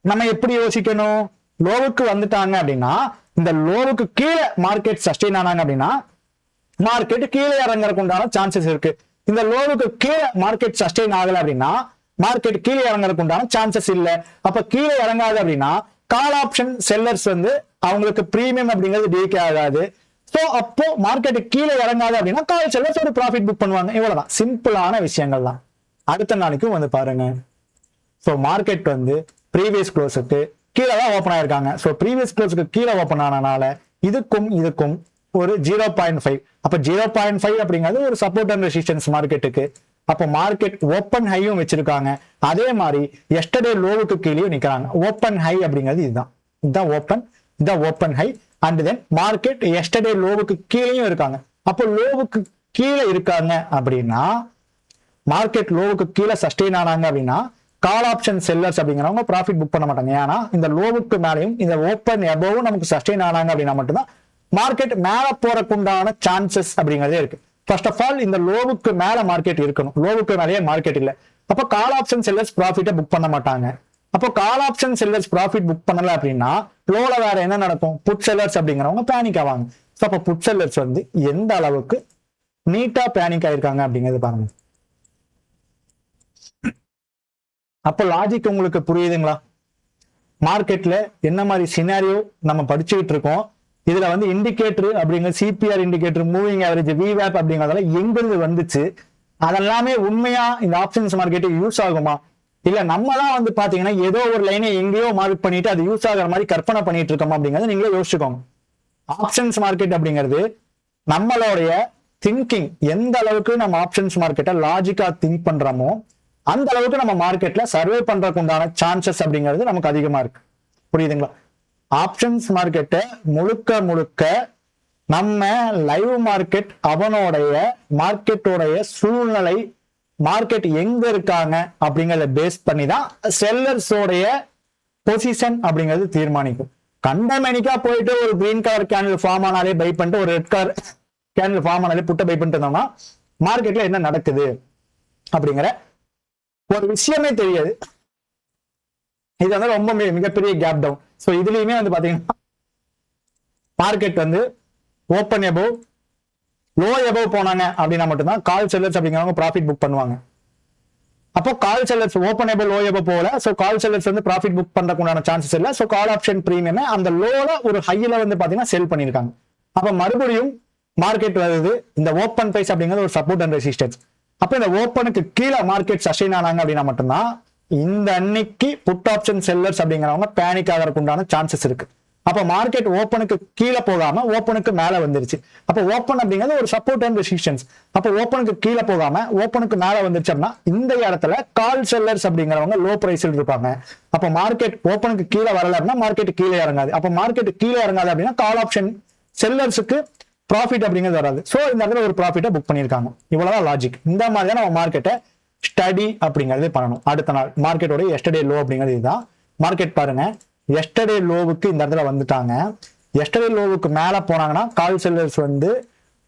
[SPEAKER 1] நம்ம எப்படி யோசிக்கணும், லோவுக்கு வந்துட்டாங்க அப்படின்னா இந்த லோவுக்கு கீழே மார்க்கெட் சஸ்டெயின் ஆனாங்க அப்படின்னா மார்க்கெட் கீழே இறங்குறதுக்கு உண்டான சான்சஸ் இருக்கு. இந்த லோவுக்கு கீழே மார்க்கெட் சஸ்டெயின் ஆகல அப்படின்னா மார்க்கெட் கீழே இறங்குறதுக்கு உண்டான சான்சஸ் இல்ல. அப்ப கீழே இறங்காது அப்படின்னா கால் ஆப்ஷன் செல்லர்ஸ் வந்து அவங்களுக்கு பிரீமியம் அப்படிங்கிறது டீகே ஆகாது. சோ அப்போ மார்க்கெட் கீழே இறங்காது அப்படின்னா கால் செல்லர்ஸ் ஒரு ப்ராஃபிட் புக் பண்ணுவாங்க. இவ்வளவுதான், சிம்பிளான விஷயங்கள் தான். அடுத்த நாளைக்கும் வந்து பாருங்க. சோ மார்க்கெட் வந்து ப்ரீவியஸ் க்ளோஸுக்கு கீழே தான் ஓப்பன் ஆயிருக்காங்க. ஸோ ப்ரீவியஸ் க்ளோஸுக்கு கீழே ஓப்பன் ஆனனால இதுக்கும் ஒரு 0.5. அப்ப 0.5 அப்படிங்கிறது ஒரு சப்போர்ட் அண்ட் ரெசிஸ்டன்ஸ் மார்க்கெட்டுக்கு. அப்போ மார்க்கெட் ஓப்பன் ஹையும் வச்சிருக்காங்க. அதே மாதிரி எஸ்டர்டே லோவுக்கு கீழே நிக்கிறாங்க. ஓப்பன் ஹை அப்படிங்கிறது இதுதான் open high. And then market yesterday லோவுக்கு கீழேயும் இருக்காங்க. அப்போ லோவுக்கு கீழே இருக்காங்க அப்படின்னா மார்க்கெட் லோவுக்கு கீழே சஸ்டெயின் ஆனாங்க அப்படின்னா கால் ஆப்ஷன் செல்லர்ஸ் அப்படிங்கிறவங்க ப்ராஃபிட் புக் பண்ண மாட்டாங்க. ஏன்னா இந்த லோவுக்கு மேலேயும் இந்த ஓப்பன் எபோவும் நமக்கு சஸ்டெயின் ஆனாங்க அப்படின்னா மட்டும்தான் மார்க்கெட் மேல போறதுக்குண்டான சான்சஸ் அப்படிங்கிறதே இருக்கு. ஃபர்ஸ்ட் ஆஃப் ஆல் இந்த லோவுக்கு மேல மார்க்கெட் இருக்கணும். லோவுக்கு மேலேயே மார்க்கெட் இல்லை. அப்போ கால் ஆப்ஷன் செல்லர்ஸ் ப்ராஃபிட்டை புக் பண்ண மாட்டாங்க. அப்போ கால் ஆப்ஷன் செல்லர்ஸ் ப்ராஃபிட் புக் பண்ணல அப்படின்னா லோல வேற என்ன நடக்கும், புட் செல்லர்ஸ் அப்படிங்கிறவங்க பேனிக் ஆவாங்க. ஸோ அப்போ புட் செல்லர்ஸ் வந்து எந்த அளவுக்கு நீட்டா பேனிக் ஆயிருக்காங்க அப்படிங்கிறது பாருங்க. அப்போ லாஜிக் உங்களுக்கு புரியுதுங்களா? மார்க்கெட்ல என்ன மாதிரி சினாரியோ நம்ம படிச்சுக்கிட்டு இருக்கோம். இதுல வந்து இண்டிகேட்டர் அப்படிங்கிற சிபிஆர் இண்டிகேட்டர், மூவிங் ஆவரேஜ், விவேப் அப்படிங்கிறதெல்லாம் எங்கிருந்து வந்துச்சு, அதெல்லாமே உண்மையா இந்த ஆப்ஷன்ஸ் மார்க்கெட்டுக்கு யூஸ் ஆகுமா, இல்ல நம்ம தான் வந்து பாத்தீங்கன்னா ஏதோ ஒரு லைனை எங்கேயோ மார்க் பண்ணிட்டு அது யூஸ் ஆகிற மாதிரி கற்பனை பண்ணிட்டு இருக்கோம் அப்படிங்கறத நீங்களே யோசிச்சுக்கோங்க. ஆப்ஷன்ஸ் மார்க்கெட் அப்படிங்கிறது நம்மளுடைய திங்கிங், எந்த அளவுக்கு நம்ம ஆப்ஷன்ஸ் மார்க்கெட்டை லாஜிக்கா திங்க் பண்றோமோ அந்த அளவுக்கு நம்ம மார்க்கெட்ல சர்வே பண்றதுக்கு உண்டான சான்சஸ் அப்படிங்கிறது நமக்கு அதிகமா இருக்கு. புரியுதுங்களா? ஆப்ஷன்ஸ் மார்க்கெட்டை முழுக்க நம்ம லைவ் மார்க்கெட், அவனோடைய மார்க்கெட்டோடைய சூழ்நிலை, மார்க்கெட் எங்க இருக்காங்க அப்படிங்கறத பேஸ் பண்ணி தான் செல்லர்ஸோடைய பொசிஷன் அப்படிங்கிறது தீர்மானிக்கும். கண்டமேனிக்கா போயிட்டு ஒரு கிரீன் கலர் கேண்டில் ஃபார்ம் ஆனாலே பை பண்ணிட்டு, ஒரு ரெட் கலர் கேண்டில் ஃபார்ம் ஆனாலே புட்டை பை பண்ணிட்டு இருந்தோம்னா மார்க்கெட்ல என்ன நடக்குது அப்படிங்கிற ஒரு விஷயமே தெரியாது. இது வந்து ரொம்ப மிகப்பெரிய கேப் டவுன். ஸோ இதுலயுமே வந்து பாத்தீங்கன்னா மார்க்கெட் வந்து ஓப்பன் எபோவ் லோ எபோவ் போனாங்க அப்படின்னா மட்டும்தான் கால் செல்லர்ஸ் அப்படிங்கிறவங்க ப்ராஃபிட் புக் பண்ணுவாங்க. அப்போ கால் sellers open above low above போல, சோ கால் செல்லர்ஸ் வந்து ப்ராஃபிட் புக் பண்றதுக்குண்டான சான்சஸ் இல்ல. சோ கால் ஆப்ஷன் பிரீமியம் அந்த லோல ஒரு ஹையில வந்து பாத்தீங்கன்னா செல் பண்ணிருக்காங்க. அப்ப மறுபடியும் மார்க்கெட் வருது, இந்த ஓப்பன் பிரைஸ் அப்படிங்கிறது ஒரு சப்போர்ட் அண்ட் ரெசிஸ்டன்ஸ். அப்ப இந்த ஓப்பனுக்கு கீழே மார்க்கெட் சஸ்டெயின் ஆனாங்க அப்படின்னா மட்டும்தான் இந்த அன்னைக்கு புட் ஆப்ஷன் செல்லர்ஸ் அப்படிங்கிறவங்க பேனிக் ஆகிறதுக்கு உண்டான சான்சஸ் இருக்கு. அப்ப மார்க்கெட் ஓப்பனுக்கு கீழே போகாம ஓப்பனுக்கு மேல வந்துருச்சு. அப்ப ஓப்பன் அப்படிங்கிறது ஒரு சப்போர்ட் அண்ட் ரெசிஸ்டன்ஸ். அப்ப ஓப்பனுக்கு கீழே போகாம ஓப்பனுக்கு மேல வந்துருச்சு அப்படின்னா இந்த இடத்துல கால் செல்லர்ஸ் அப்படிங்கிறவங்க லோ பிரைஸில் இருப்பாங்க. அப்ப மார்க்கெட் ஓப்பனுக்கு கீழே வரல அப்படின்னா மார்க்கெட் கீழே இறங்காது. அப்ப மார்க்கெட் கீழே இறங்காது அப்படின்னா கால் ஆப்ஷன் செல்லர்ஸுக்கு ப்ராஃபிட் அப்படிங்கிறது வராது. சோ இந்த இடத்துல ஒரு ப்ராஃபிட்டை புக் பண்ணியிருக்காங்க. இவ்வளவுதான் லாஜிக். இந்த மாதிரி தான் நம்ம மார்க்கெட்டை ஸ்டடி அப்படிங்கிறது பண்ணணும். அடுத்த நாள் மார்க்கெட்டோட எஸ்டர்டே லோ அப்படிங்கிறது இதுதான். மார்க்கெட் பாருங்க, எஸ்டர்டே லோவுக்கு இந்த இடத்துல வந்துட்டாங்க. எஸ்டர்டே லோவுக்கு மேல போனாங்கன்னா கால் செல்லர்ஸ் வந்து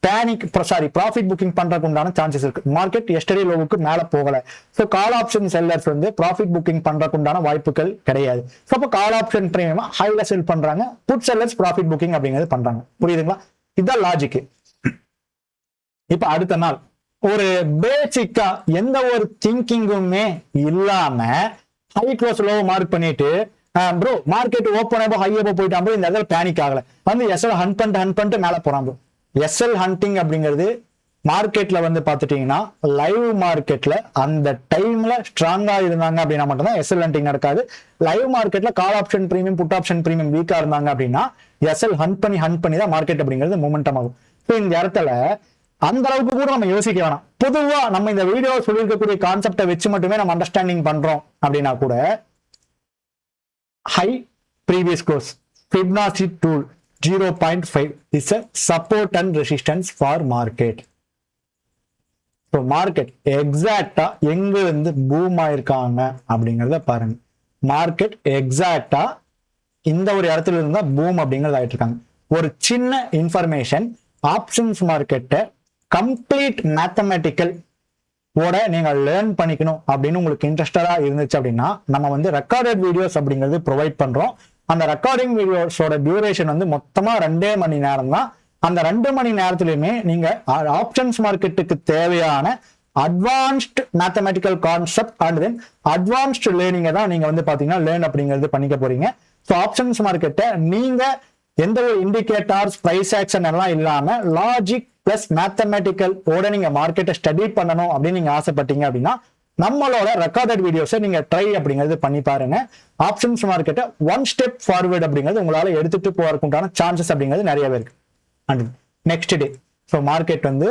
[SPEAKER 1] ப்ராஃபிட் புக்கிங் பண்றதுக்கு உண்டான சான்சஸ் இருக்கு. மார்க்கெட் எஸ்டர்டே லோவுக்கு மேல போகல. சோ கால் ஆப்ஷன் செல்லர்ஸ் வந்து ப்ராஃபிட் புக்கிங் பண்றதுக்கு உண்டான வாய்ப்புகள் கிடையாது. சோ அப்போ கால் ஆப்ஷன் பிரீமியமா ஹைல செல் பண்றாங்க, புட் செல்லர்ஸ் ப்ராஃபிட் புக்கிங் அப்படிங்கிறது பண்றாங்க. புரியுதுங்களா? இதுதான் லாஜிக். இப்ப அடுத்த நாள் ஒரு பேசிக்கா எந்த ஒரு திங்கிங்குமே இல்லாம ஹை க்ளோஸ் லோ மார்க் பண்ணிட்டு ப்ரோ மார்க்கெட் ஓப்பன் ஆகோ ஹை அப்போ போயிட்டான் ப்ரோ, இந்த இடத்துல பேனிக் ஆகல, வந்து எஸ்எல் ஹண்ட் பண்ணிட்டு மேல போறான் ப்ரோ. எஸ்எல் ஹண்டிங் அப்படிங்கிறது மார்க்கெட்ல வந்து பாத்துட்டீங்கன்னா லைவ் மார்க்கெட்ல அந்த டைம்ல ஸ்ட்ராங்கா இருந்தாங்க அப்படின்னா மட்டும்தான் எஸ்எல் ஹண்டிங் நடக்காது. லைவ் மார்க்கெட்ல call option premium put option premium வீக்கா இருந்தாங்க அப்படின்னா எஸ்எல் ஹண்ட் பண்ணி தான் மார்க்கெட் அப்படிங்கிறது மூமெண்டம் ஆகும். ஸோ இந்த இடத்துல அந்த அளவுக்கு கூட நம்ம யோசிக்க வேணாம். பொதுவா நம்ம இந்த வீடியோ சொல்லியிருக்கக்கூடிய கான்செப்டை வச்சு மட்டுமே நம்ம அண்டர்ஸ்டாண்டிங் பண்றோம் அப்படின்னா கூட high previous close Fibonacci tool 0.5 is a support and resistance for market. So market எக்ஸாக்டா எங்க இருந்து பூம் ஆயிருக்காங்க அப்படிங்கிறத பாருங்க. மார்க்கெட் எக்ஸாக்டா இந்த ஒரு இடத்துல இருந்தா பூம் அப்படிங்கிறது ஆயிட்டு இருக்காங்க. ஒரு சின்ன இன்ஃபர்மேஷன், ஆப்ஷன்ஸ் மார்க்கெட்டை கம்ப்ளீட் மேத்தமெட்டிக்கல் ஓட நீங்க லேர்ன் பண்ணிக்கணும் அப்படின்னு உங்களுக்கு இன்ட்ரெஸ்டடா இருந்துச்சு அப்படின்னா நம்ம வந்து ரெக்கார்டட் வீடியோஸ் அப்படிங்கிறது ப்ரொவைட் பண்றோம். அந்த ரெக்கார்டிங் வீடியோஸோட டியூரேஷன் வந்து மொத்தமா 2 மணி நேரம் தான். அந்த 2 மணி நேரத்திலுமே நீங்க ஆப்ஷன்ஸ் மார்க்கெட்டுக்கு தேவையான advanced mathematical concept and then advanced லேர்னிங்கை தான் நீங்க வந்து பாத்தீங்கன்னா லேர்ன் அப்படிங்கிறது பண்ணிக்க போறீங்க. ஸோ ஆப்ஷன்ஸ் மார்க்கெட்டை நீங்க எந்த ஒரு இண்டிகேட்டர்ஸ் பிரைஸ் ஆக்ஷன் எல்லாம் இல்லாம லாஜிக் பிளஸ் மேத்தமெட்டிக்கல் ஓட நீங்க மார்க்கெட்டை ஸ்டடி பண்ணணும் அப்படின்னு நீங்க ஆசைப்பட்டீங்க அப்படின்னா நம்மளோட ரெக்கார்டட் வீடியோஸை நீங்க ட்ரை அப்படிங்கிறது பண்ணி பாருங்க. ஆப்ஷன்ஸ் மார்க்கெட்டை 1 ஸ்டெப் ஃபார்வர்ட் அப்படிங்கிறது உங்களால எடுத்துட்டு போறதுக்கு உண்டான சான்சஸ் அப்படிங்கிறது நிறையவே இருக்கு. And next day so market வந்து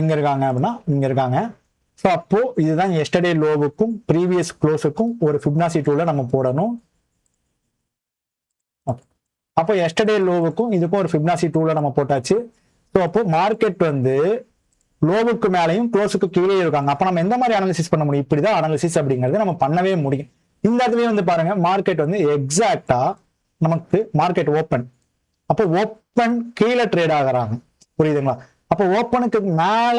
[SPEAKER 1] எங்க இருக்காங்க அப்படின்னா இங்க இருக்காங்க. ஸோ அப்போ இதுதான் எஸ்டர்டே லோவுக்கும் ப்ரீவியஸ் க்ளோஸுக்கும் ஒரு ஃபிபனாச்சி டூல நம்ம போடணும். அப்போ எஸ்டர்டே லோவுக்கும் இதுக்கும் ஒரு ஃபிபனாச்சி டூல நம்ம போட்டாச்சு. ஸோ அப்போ மார்க்கெட் வந்து லோவுக்கு மேலையும் க்ளோஸுக்கு கீழே இருக்காங்க. அப்போ நம்ம எந்த மாதிரி அனாலிசிஸ் பண்ண முடியும்? இப்படிதான் அனாலிசிஸ் அப்படிங்கிறது நம்ம பண்ணவே முடியும். இந்த இடத்துலயே வந்து பாருங்க மார்க்கெட் வந்து எக்ஸாக்டா நமக்கு மார்க்கெட் ஓப்பன், அப்போ ஓப்பன் கீழே ட்ரேட் ஆகுறாங்க. புரியுதுங்களா? அப்போ ஓப்பனுக்கு மேல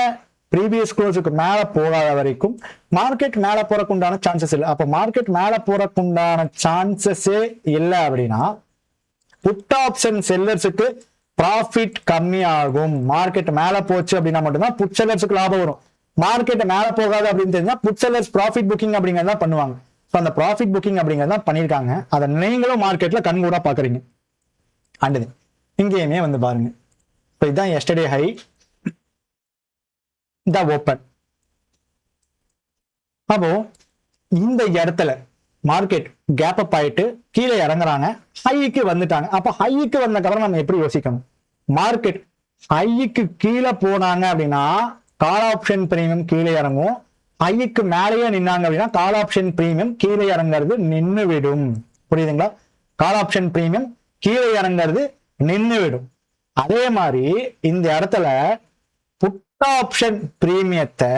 [SPEAKER 1] ப்ரீவியஸ் க்ளோஸுக்கு மேல போகாத வரைக்கும் மார்க்கெட் மேல போறக்குண்டான சான்சஸ் இல்லை. அப்போ மார்க்கெட் மேல போறக்குண்டான சான்சஸே இல்லை அப்படின்னா புட் ஆப்ஷன் செல்லர்ஸுக்கு ப்ராஃபிட் கம்மியாகும். மார்க்கெட் மேல போச்சு அப்படின்னா மட்டும்தான் புட் செல்லர்ஸுக்கு லாபம் வரும். மார்க்கெட் மேல போகாது அப்படின்னு தெரிஞ்சா புட் செல்லர்ஸ் ப்ராஃபிட் புக்கிங் அப்படிங்கிறத பண்ணுவாங்க. ஸோ அந்த ப்ராஃபிட் புக்கிங் அப்படிங்கிறத பண்ணியிருக்காங்க. அதை நீங்களும் மார்க்கெட்ல கண்கூடா பாக்குறீங்க. அண்டு இங்கேயுமே வந்து பாருங்க. ஸோ இதுதான் எஸ்டர்டே ஹை, இந்த ஓப்பன். அப்போ இந்த இடத்துல மார்க்கெட் கேப் அப் ஆயிட்டு கீழே இறங்குறாங்க, ஹைக்கு வந்துட்டாங்க. அப்ப ஹைக்கு வந்தக்கப்புறம் நம்ம எப்படி யோசிக்கணும்? மார்க்கெட் ஹைக்கு கீழே போனாங்க அப்படின்னா கால் ஆப்ஷன் பிரீமியம் கீழே இறங்கும். ஹைக்கு மேலேயே நின்னாங்க அப்படின்னா கால் ஆப்ஷன் பிரீமியம் கீழே இறங்குறது நின்று விடும். புரியுதுங்களா? கால் ஆப்ஷன் பிரீமியம் கீழே இறங்குறது நின்று விடும். அதே மாதிரி இந்த இடத்துல புட் ஆப்ஷன் பிரீமியத்தை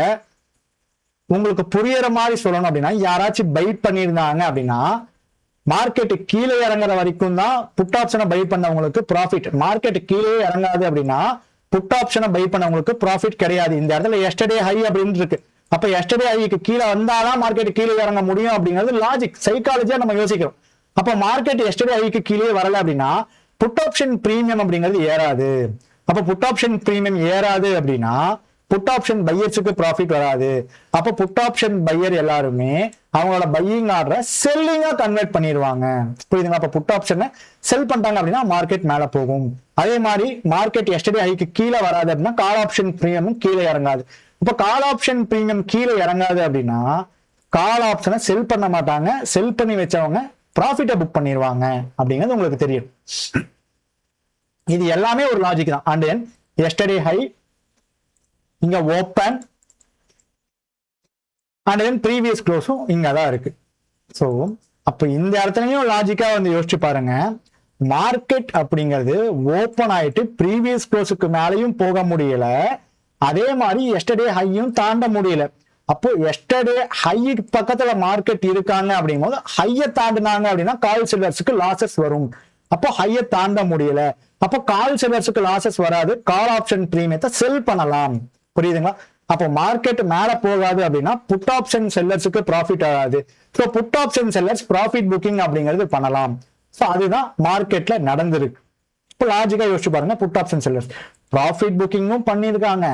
[SPEAKER 1] உங்களுக்கு புரியற மாதிரி சொல்லணும் அப்படின்னா யாராச்சும் பை பண்ணியிருந்தாங்க அப்படின்னா மார்க்கெட் கீழே இறங்குற வரைக்கும் தான் புட் ஆப்ஷனை பை பண்ணவங்களுக்கு ப்ராஃபிட். மார்க்கெட் கீழே இறங்காது அப்படின்னா புட் ஆப்ஷனை பை பண்ணவங்களுக்கு ப்ராஃபிட் கிடையாது. இந்த இடத்துல எஸ்டர்டே ஹை அப்படின்னு இருக்கு. அப்ப எஸ்டர்டே ஹைக்கு கீழே வந்தாதான் மார்க்கெட் கீழே இறங்க முடியும் அப்படிங்கிறது லாஜிக், சைக்காலஜியா நம்ம யோசிக்கிறோம். அப்ப மார்க்கெட் எஸ்டர்டே ஹைக்கு கீழே வரல அப்படின்னா புட் ஆப்ஷன் பிரீமியம் அப்படிங்கிறது ஏறாது. அப்ப புட் ஆப்ஷன் பிரீமியம் ஏறாது அப்படின்னா புட் ஆப்ஷன் பையர்ஸுக்கு ப்ராஃபிட் வராது. அப்ப புட் ஆப்ஷன் பையர் எல்லாருமே அவங்களோட பையிங் ஆர்டரை செல்லிங்கா கன்வெர்ட் பண்ணிடுவாங்க. புரியுதுங்களா? அப்ப புட் ஆப்ஷனை செல் பண்ணிட்டாங்க அப்படின்னா மார்க்கெட் மேல போகும். அதே மாதிரி மார்க்கெட் எஸ்டர்டே ஹைக்கு கீழே வராது அப்படின்னா கால் ஆப்ஷன் பிரீமியமும் கீழே இறங்காது. இப்ப கால் ஆப்ஷன் பிரீமியம் கீழே இறங்காது அப்படின்னா கால் ஆப்ஷனை செல் பண்ண மாட்டாங்க. செல் பண்ணி வச்சவங்க ப்ராஃபிட்டை புக் பண்ணிடுவாங்க அப்படிங்கிறது உங்களுக்கு தெரியும். இது எல்லாமே ஒரு லாஜிக் தான். அண்ட் தென் எஸ்டர்டே ஹை, இங்க ஓப்பன், அண்ட் தென் ப்ரீவியஸ் க்ளோஸும் இங்க தான் இருக்கு. ஸோ அப்ப இந்த இடத்துலயும் லாஜிக்கா வந்து யோசிச்சு பாருங்க. மார்க்கெட் அப்படிங்கிறது ஓப்பன் ஆயிட்டு ப்ரீவியஸ் க்ளோஸுக்கு மேலேயும் போக முடியல, அதே மாதிரி எஸ்டர்டே ஹையும் தாண்ட முடியல. அப்போ எஸ்டர்டே ஹை பக்கத்துல மார்க்கெட் இருக்காங்க அப்படிங்கும்போது ஹையை தாண்டினாங்க அப்படின்னா கால் செல்லர்ஸுக்கு லாசஸ் வரும். அப்போ ஹையை தாண்ட முடியல, அப்போ கால் செல்லர்ஸுக்கு லாசஸ் வராது. கால் ஆப்ஷன் பிரீமியத்தை செல் பண்ணலாம். புரியுதுங்களா? அப்போ மார்க்கெட் மேல போகாது அப்படின்னா புட் ஆப்ஷன் செல்லர்ஸுக்கு ப்ராஃபிட் ஆகாது. So put option sellers profit booking அப்படிங்கிறது பண்ணலாம். ஸோ அதுதான் மார்க்கெட்ல நடந்திருக்கு. இப்போ லாஜிக்கா யோசிச்சு பாருங்க. புட் ஆப்ஷன் செல்லர்ஸ் ப்ராஃபிட் புக்கிங்கும் பண்ணியிருக்காங்க,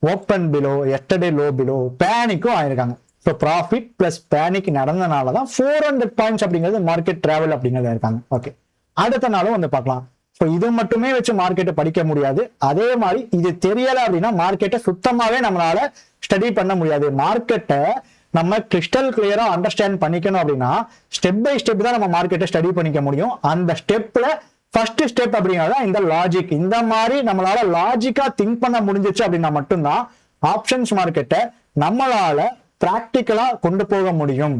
[SPEAKER 1] open below, yesterday low below, பேனிக்கும் ஆயிருக்காங்க. ஸோ ப்ராஃபிட் பிளஸ் பேனிக் நடந்தனாலதான் 400 பாயிண்ட்ஸ் அப்படிங்கிறது மார்க்கெட் டிராவல் அப்படிங்கிறது இருக்காங்க. ஓகே, அடுத்த நாளும் வந்து பார்க்கலாம். ஸோ இது மட்டுமே வச்சு மார்க்கெட்டை படிக்க முடியாது. அதே மாதிரி இது தெரியல அப்படின்னா மார்க்கெட்டை சுத்தமாவே நம்மளால ஸ்டடி பண்ண முடியாது. மார்க்கெட்டை நம்ம கிறிஸ்டல் கிளியரா அண்டர்ஸ்டாண்ட் பண்ணிக்கணும் அப்படின்னா ஸ்டெப் பை ஸ்டெப் தான் நம்ம மார்க்கெட்டை ஸ்டடி பண்ணிக்க முடியும். அந்த ஸ்டெப்ல ஃபர்ஸ்ட் ஸ்டெப் அப்படிங்கிறத இந்த லாஜிக். இந்த மாதிரி நம்மளால லாஜிக்கா திங்க் பண்ண முடிஞ்சிச்சு அப்படின்னா மட்டும்தான் ஆப்ஷன்ஸ் மார்க்கெட்டை நம்மளால பிராக்டிக்கலா கொண்டு போக முடியும்.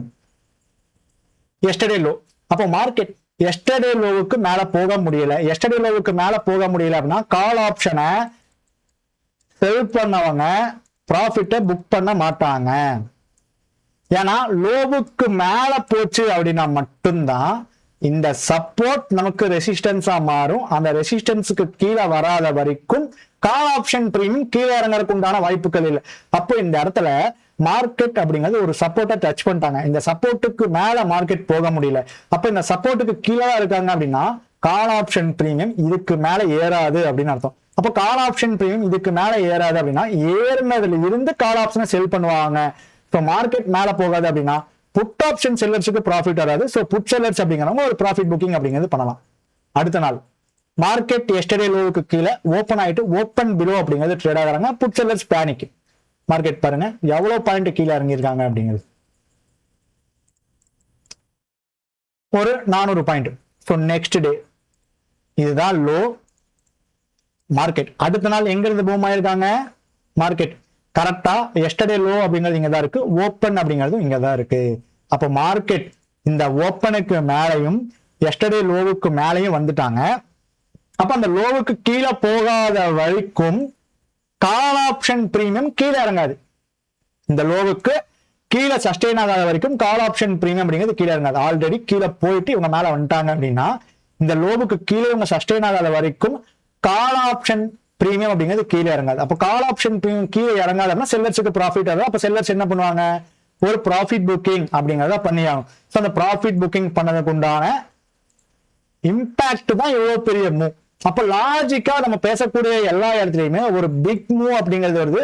[SPEAKER 1] எஸ்டர்டே லோ, அப்போ மார்க்கெட் எஸ்டர்டே லோவுக்கு மேல போக முடியல. எஸ்டர்டே லோவுக்கு மேல போக முடியல அப்படின்னா கால் ஆப்ஷனை செல் பண்ணவங்க ப்ராஃபிட்டை புக் பண்ண மாட்டாங்க. ஏன்னா லோவுக்கு மேல போச்சு அப்படின்னா மட்டும்தான் இந்த சப்போர்ட் நமக்கு ரெசிஸ்டன்ஸா மாறும். அந்த ரெசிஸ்டன்ஸுக்கு கீழே வராத வரைக்கும் கால் ஆப்ஷன் பிரீமியம் கீழே இறங்கறதுக்கு உண்டான வாய்ப்புகள் இல்லை. அப்போ இந்த இடத்துல மார்க்கெட் அப்படிங்கிறது ஒரு சப்போர்ட்டை டச் பண்ணிட்டாங்க. இந்த சப்போர்ட்டுக்கு மேல மார்க்கெட் போக முடியல. அப்ப இந்த சப்போர்ட்டுக்கு கீழே இருக்காங்க அப்படின்னா கால் ஆப்ஷன் பிரீமியம் இதுக்கு மேல ஏறாது அப்படின்னு அர்த்தம். அப்போ கால் ஆப்ஷன் பிரீமியம் இதுக்கு மேல ஏறாது அப்படின்னா ஏறினதுல இருந்து கால் ஆப்ஷனை செல் பண்ணுவாங்க. ஸோ மார்க்கெட் மேல போகாது அப்படின்னா புட் ஆப்ஷன் செல்லர்ஸுக்கு ப்ராஃபிட் வராது. ஸோ புட் செல்லர்ஸ் அப்படிங்கிறவங்க ஒரு ப்ராஃபிட் புக்கிங் அப்படிங்கிறது பண்ணலாம். அடுத்த நாள் மார்க்கெட் எஸ்டர்டே லோவுக்கு கீழே ஓப்பன் ஆயிட்டு ஓப்பன் பிலோ அப்படிங்கிறது ட்ரேட் ஆகிறாங்க. Put sellers panic. மார்க்கெட் பாருங்க எவ்வளவு பாயிண்ட் கீழே இறங்கியிருக்காங்க அப்படிங்கிறது, ஒரு 400 பாயிண்ட். ஸோ நெக்ஸ்ட் டே இதுதான் லோ. மார்க்கெட் அடுத்த நாள் எங்க இருந்து பூம் ஆயிருக்காங்க? மார்க்கெட் கரெக்டா எஸ்டர்டே லோ அப்படிங்கிறது இங்க தான் இருக்கு, ஓப்பன் அப்படிங்கிறது இங்க தான் இருக்கு. அப்போ மார்க்கெட் இந்த ஓப்பனுக்கு மேலையும் எஸ்டர்டே லோவுக்கு மேலையும் வந்துட்டாங்க. அப்ப அந்த லோவுக்கு கீழே போகாத வரைக்கும் கால் ஆப்ஷன் பிரீமியம் கீழே இறங்காது. இந்த லோவுக்கு கீழே சஸ்டெயின் ஆகாத வரைக்கும் கால் ஆப்ஷன் பிரீமியம் அப்படிங்கிறது கீழே இறங்காது. ஆல்ரெடி கீழே போயிட்டு இவங்க மேல வந்துட்டாங்க அப்படின்னா இந்த லோவுக்கு கீழே இவங்க சஸ்டெயின் ஆகாத வரைக்கும் கால் ஆப்ஷன் பிரீமியம் அப்படிங்கிறது கீழே இறங்காது. அப்போ கால் ஆப்ஷன் பிரீமியம் கீழே இறங்காதுன்னா செல்லர்ஸுக்கு ப்ராஃபிட் ஆகும். அப்ப செல்லர்ஸ் என்ன பண்ணுவாங்க? ஒரு ப்ராஃபிட் புக்கிங் அப்படிங்கிறத பண்ணியாகும். ஸோ அந்த ப்ராஃபிட் புக்கிங் பண்ணதுக்கு உண்டான இம்பாக்ட் தான் எவ்வளவு பெரிய மூவ். அப்ப லாஜிக்கா நம்ம பேசக்கூடிய எல்லா இடத்துலயுமே ஒரு பிக் மூவ் அப்படிங்கிறது வருது.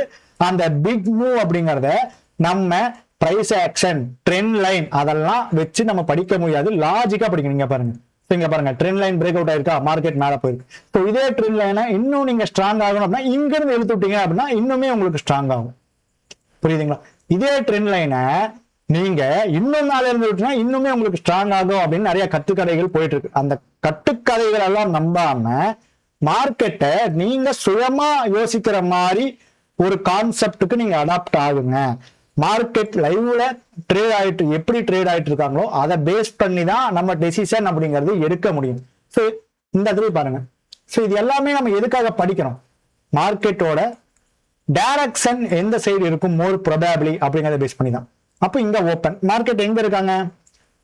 [SPEAKER 1] அந்த பிக் மூவ் அப்படிங்கறத நம்ம பிரைஸ் ஆக்ஷன், ட்ரெண்ட் லைன் அதெல்லாம் வச்சு நம்ம படிக்க முடியாது. லாஜிக்கா படிக்கணும். நீங்க பாருங்க, இங்க பாருங்க ட்ரெண்ட் லைன் பிரேக் அவுட் ஆயிருக்கா, மார்க்கெட் மேல போயிருக்கு. ஸோ இதே ட்ரெண்ட் லைனை இன்னும் நீங்க ஸ்ட்ராங் ஆகணும் அப்படின்னா இங்க இருந்து இழுத்து விட்டீங்க அப்படின்னா இன்னுமே உங்களுக்கு ஸ்ட்ராங் ஆகும். புரியுதுங்களா? இதே ட்ரெண்ட் லைனை நீங்க இன்னும் நாள் இருந்து விட்டுனா இன்னுமே உங்களுக்கு ஸ்ட்ராங் ஆகும் அப்படின்னு நிறைய கட்டுக்கதைகள் போயிட்டு இருக்கு. அந்த கட்டுக்கதைகள் எல்லாம் நம்பாம மார்க்கெட்டை நீங்க சுயமா யோசிக்கிற மாதிரி ஒரு கான்செப்டுக்கு நீங்க அடாப்ட் ஆகுங்க. மார்க்கெட் லைவ்ல ட்ரேட் ஆயிட்டு எப்படி ட்ரேட் ஆயிட்டு இருக்காங்களோ அதை பேஸ் பண்ணி தான் நம்ம டெசிஷன் அப்படிங்கிறது எடுக்க முடியும். ஸோ இந்த இடத்துல பாருங்க. ஸோ இது எல்லாமே நம்ம எதுக்காக படிக்கிறோம்? மார்க்கெட்டோட டைரக்ஷன் எந்த சைடு இருக்கும் மோர் ப்ரொபேபிளி அப்படிங்கிறத பேஸ் பண்ணி தான். அப்போ இங்க ஓப்பன் மார்க்கெட் எங்க இருக்காங்க?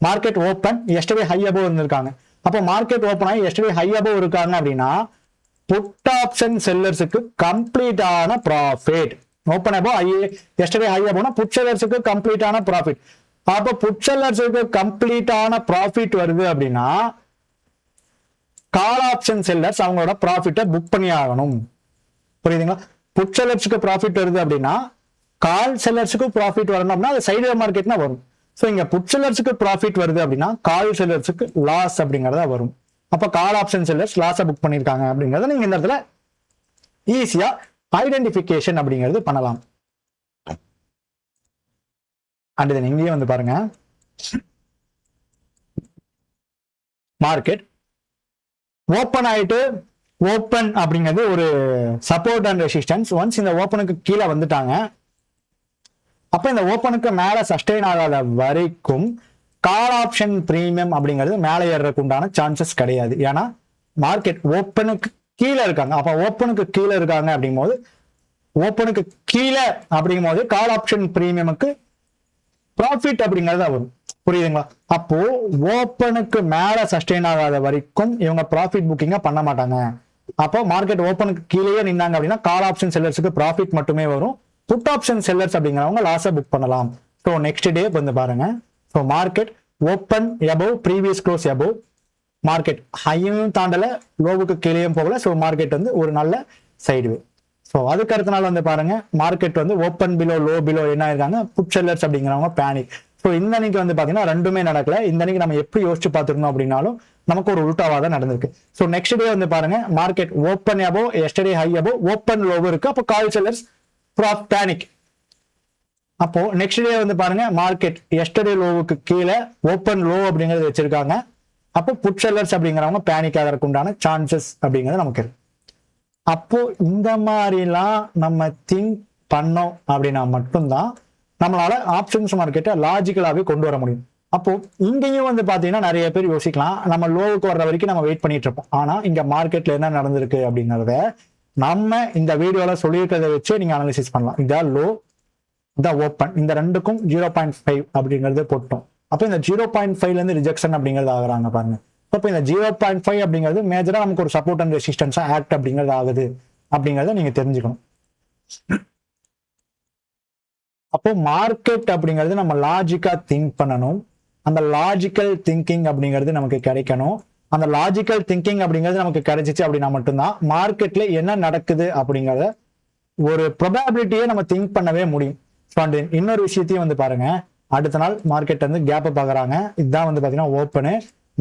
[SPEAKER 1] Market open yesterday high above இருந்திருக்காங்க. அப்போ மார்க்கெட் ஓப்பன் ஆகி எஸ்டர்டே ஹை அபோவ் இருக்காங்க அப்படின்னா புட் ஆப்ஷன் செல்லர்ஸுக்கு கம்ப்ளீட்டான profit. Open above yesterday high அபோவ்னா புட் செல்லர்ஸுக்கு கம்ப்ளீட்டான ப்ராஃபிட். அப்போ புட் செல்லர்ஸுக்கு கம்ப்ளீட்டான ப்ராஃபிட் வருது அப்படின்னா கால் ஆப்ஷன் செல்லர்ஸ் அவங்களோட ப்ராஃபிட்டை புக் பண்ணி ஆகணும். புரியுதுங்களா? புட் செல்லர்ஸ்க்கு ப்ராஃபிட் வருது அப்படின்னா கால் செல்லர்ஸுக்கு ப்ராஃபிட் வரணும் அப்படின்னா அது சைடு மார்க்கெட்னா வரும். ஸோ இங்க புட் செல்லர்ஸுக்கு ப்ராஃபிட் வருது அப்படின்னா கால் செல்லர்ஸுக்கு லாஸ் அப்படிங்கறத வரும். அப்ப கால் ஆப்ஷன் செல்லர்ஸ் லாஸை புக் பண்ணிருக்காங்க அப்படிங்கறத நீங்க இந்த இடத்துல ஈஸியா ஐடென்டிபிகேஷன் அப்படிங்கிறது பண்ணலாம். அண்ட் தென் இங்கேயே வந்து பாருங்க, மார்க்கெட் ஓப்பன் ஆயிட்டு ஓப்பன் அப்படிங்கிறது ஒரு சப்போர்ட் அண்ட் ரெசிஸ்டன்ஸ். ஒன்ஸ் இந்த ஓப்பனுக்கு கீழே வந்துட்டாங்க, அப்ப இந்த ஓப்பனுக்கு மேல சஸ்டெயின் ஆகாத வரைக்கும் கால் ஆப்ஷன் பிரீமியம் அப்படிங்கிறது மேலே ஏறதுக்கு உண்டான சான்சஸ் கிடையாது. ஏன்னா மார்க்கெட் ஓப்பனுக்கு கீழே இருக்காங்க. அப்ப ஓப்பனுக்கு கீழே இருக்காங்க அப்படிங்கும்போது ஓப்பனுக்கு கீழே அப்படிங்கும்போது கால் ஆப்ஷன் பிரீமியமுக்கு ப்ராஃபிட் அப்படிங்கிறது வரும். புரியுதுங்களா? அப்போ ஓப்பனுக்கு மேல சஸ்டெயின் ஆகாத வரைக்கும் இவங்க ப்ராஃபிட் புக்கிங்க பண்ண மாட்டாங்க. அப்போ மார்க்கெட் ஓப்பனுக்கு கீழே நின்னாங்க அப்படின்னா கால் ஆப்ஷன் செல்லர்ஸுக்கு ப்ராஃபிட் மட்டுமே வரும். புட் ஆப்ஷன் செல்லர்ஸ் அப்படிங்கிறவங்க லாஸை புக் பண்ணலாம். ஸோ நெக்ஸ்ட் டே வந்து பாருங்க, so market open above previous close above, market ஹையும் தாண்டல லோவுக்கு கீழேயும் போகல. ஸோ மார்க்கெட் வந்து ஒரு நல்ல சைடுவே. ஸோ அதுக்கு அடுத்த நாள் வந்து பாருங்க, மார்க்கெட் வந்து ஓப்பன் பிலோ லோ பிலோ என்ன இருக்காங்க புட் செல்லர்ஸ் அப்படிங்கிறவங்க பேனிக். ஸோ இந்த அன்னைக்கு வந்து பாத்தீங்கன்னா ரெண்டுமே நடக்கல. இந்த அன்னைக்கு நம்ம எப்படி யோசிச்சு பார்த்துருந்தோம் அப்படின்னாலும் நமக்கு ஒரு உல்டாவா தான் நடந்திருக்கு. ஸோ நெக்ஸ்ட் டே வந்து பாருங்க, மார்க்கெட் ஓப்பன் எபோ எஸ்டர்டே ஹை எபோ ஓப்பன் லோவ் இருக்கு. அப்போ கால் செல்லர்ஸ் பேனிக். அப்போ நெக்ஸ்ட் டே வந்து பாருங்க, மார்க்கெட் எஸ்டர்டே லோவுக்கு கீழே ஓப்பன் லோ அப்படிங்கறது வச்சிருக்காங்க. அப்போ புட் செல்லர்ஸ் அப்படிங்கிறவங்க பேனிக் ஆகிறதுக்கு உண்டான சான்சஸ் அப்படிங்கிறது நமக்கு இருக்கு. அப்போ இந்த மாதிரிலாம் நம்ம திங்க் பண்ணோம் அப்படின்னா மட்டும்தான் நம்மளால ஆப்ஷன்ஸ் மார்க்கெட்டை லாஜிக்கலாவே கொண்டு வர முடியும். அப்போ இங்கேயும் வந்து பாத்தீங்கன்னா நிறைய பேர் யோசிக்கலாம், நம்ம லோவுக்கு வர்ற வரைக்கும் நம்ம வெயிட் பண்ணிட்டு இருப்போம். ஆனா இங்க மார்க்கெட்ல என்ன நடந்திருக்கு அப்படிங்கறத நம்ம இந்த வீடியோல சொல்லியிருக்கிறத வச்சு நீங்க அனாலிசிஸ் பண்ணலாம். இதான் லோ, இதான் ஓப்பன், இந்த ரெண்டுக்கும் 0.5 அப்படிங்கறது போட்டோம். அப்போ இந்த 0.5ல இருந்து ரிஜெக்ஷன் அப்படிங்கிறது ஆகுறாங்க பாருங்க. அப்போ இந்த 0.5 அப்படிங்கிறது மேஜரா நமக்கு ஒரு சப்போர்ட் அண்ட் ரெசிஸ்டன்ஸா ஆக்ட் அப்படிங்கிறது ஆகுது அப்படிங்கறத நீங்க தெரிஞ்சுக்கணும். அப்போ மார்க்கெட் அப்படிங்கிறது நம்ம லாஜிக்கா திங்க் பண்ணணும். அந்த லாஜிக்கல் திங்கிங் அப்படிங்கிறது நமக்கு கிடைக்கணும். அந்த லாஜிக்கல் திங்கிங் அப்படிங்கிறது நமக்கு கிடைச்சிச்சு அப்படின்னா மட்டும்தான் மார்க்கெட்ல என்ன நடக்குது அப்படிங்கறத ஒரு ப்ரொபாபிலிட்டியை நம்ம திங்க் பண்ணவே முடியும். இன்னொரு விஷயத்தையும் வந்து பாருங்க, அடுத்த நாள் மார்க்கெட் வந்து கேப் பாக்குறாங்க. இதுதான் வந்து பாத்தீங்கன்னா open.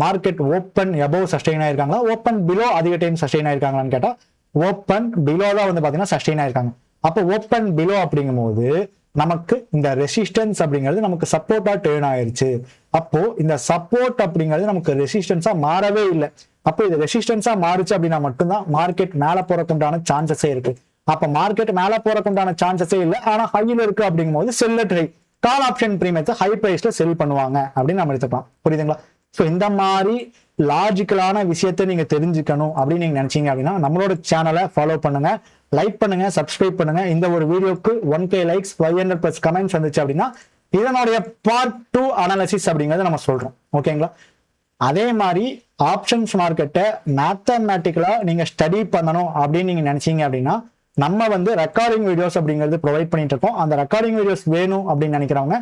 [SPEAKER 1] Market open above sustain ஆயிருக்காங்களா, ஓப்பன் பிலோ அதிக டைம் சஸ்டெயின் ஆயிருக்காங்களான்னு கேட்டா ஓப்பன் பிலோ தான் வந்து பாத்தீங்கன்னா சஸ்டெயின் ஆயிருக்காங்க. அப்போ ஓப்பன் பிலோ அப்படிங்கும் போது நமக்கு இந்த ரெசிஸ்டன்ஸ் அப்படிங்கிறது நமக்கு சப்போர்ட்டா டேர்ன் ஆயிருச்சு. அப்போ இந்த சப்போர்ட் அப்படிங்கிறது நமக்கு ரெசிஸ்டன்ஸா மாறவே இல்லை. அப்போ இது ரெசிஸ்டன்ஸா மாறுச்சு அப்படின்னா மட்டும்தான் மார்க்கெட் மேல போறதுக்குண்டான சான்சஸே இருக்கு. அப்ப மார்க்கெட் மேல போறதுக்குண்டான சான்சஸே இல்லை, ஆனா ஹைல இருக்கு அப்படிங்கும் போது செல்லர் ட்ரை கால் ஆப்ஷன் பிரீமியத்தை ஹை பிரைஸ்ல செல் பண்ணுவாங்க அப்படின்னு நம்ம எடுத்துக்கலாம். புரியுதுங்களா? ஸோ இந்த மாதிரி லாஜிக்கலான விஷயத்த நீங்க தெரிஞ்சுக்கணும் அப்படின்னு நீங்க நினைச்சீங்க அப்படின்னா நம்மளோட சேனலை ஃபாலோ பண்ணுங்க, லைக் பண்ணுங்க, சப்ஸ்கிரைப் பண்ணுங்க. இந்த ஒரு வீடியோக்கு 1K லைக்ஸ் 500+ கமெண்ட்ஸ் வந்துச்சு அப்படின்னா இதனுடைய பார்ட் 2 அனாலிசிஸ் அப்படிங்கறத நம்ம சொல்றோம். ஓகேங்களா? அதே மாதிரி ஆப்ஷன்ஸ் மார்க்கெட்டை மேத்தமேட்டிக்கலா நீங்க ஸ்டடி பண்ணணும் அப்படின்னு நீங்க நினைச்சீங்க அப்படின்னா நம்ம வந்து ரெக்கார்டிங் வீடியோஸ் அப்படிங்கிறது ப்ரொவைட் பண்ணிட்டு இருக்கோம். அந்த ரெக்கார்டிங் வீடியோஸ் வேணும் அப்படின்னு நினைக்கிறவங்க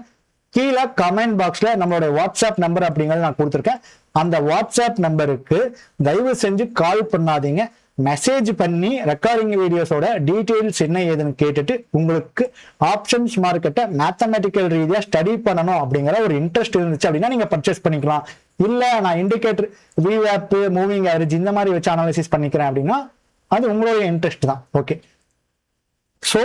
[SPEAKER 1] கீழே கமெண்ட் பாக்ஸ்ல நம்மளோட வாட்ஸ்அப் நம்பர் அப்படிங்கிறது நான் கொடுத்துருக்கேன். அந்த வாட்ஸ்அப் நம்பருக்கு தயவு செஞ்சு கால் பண்ணாதீங்க, மெசேஜ் பண்ணி ரெக்கார்டிங் வீடியோஸோட டீடைல்ஸ் என்ன ஏதுன்னு கேட்டுட்டு உங்களுக்கு ஆப்ஷன்ஸ் மார்க்கெட்டை மேத்தமெட்டிக்கல் ரீதியா ஸ்டடி பண்ணணும் அப்படிங்கிற ஒரு இன்ட்ரெஸ்ட் இருந்துச்சு அப்படின்னா நீங்க பர்ச்சேஸ் பண்ணிக்கலாம். இல்ல நான் இண்டிகேட்டர் விஆப் மூவிங் ஆவரேஜ் இந்த மாதிரி வச்சு அனாலிசிஸ் பண்ணிக்கிறேன் அப்படின்னா அது உங்களுடைய இன்ட்ரெஸ்ட் தான். ஓகே, ஸோ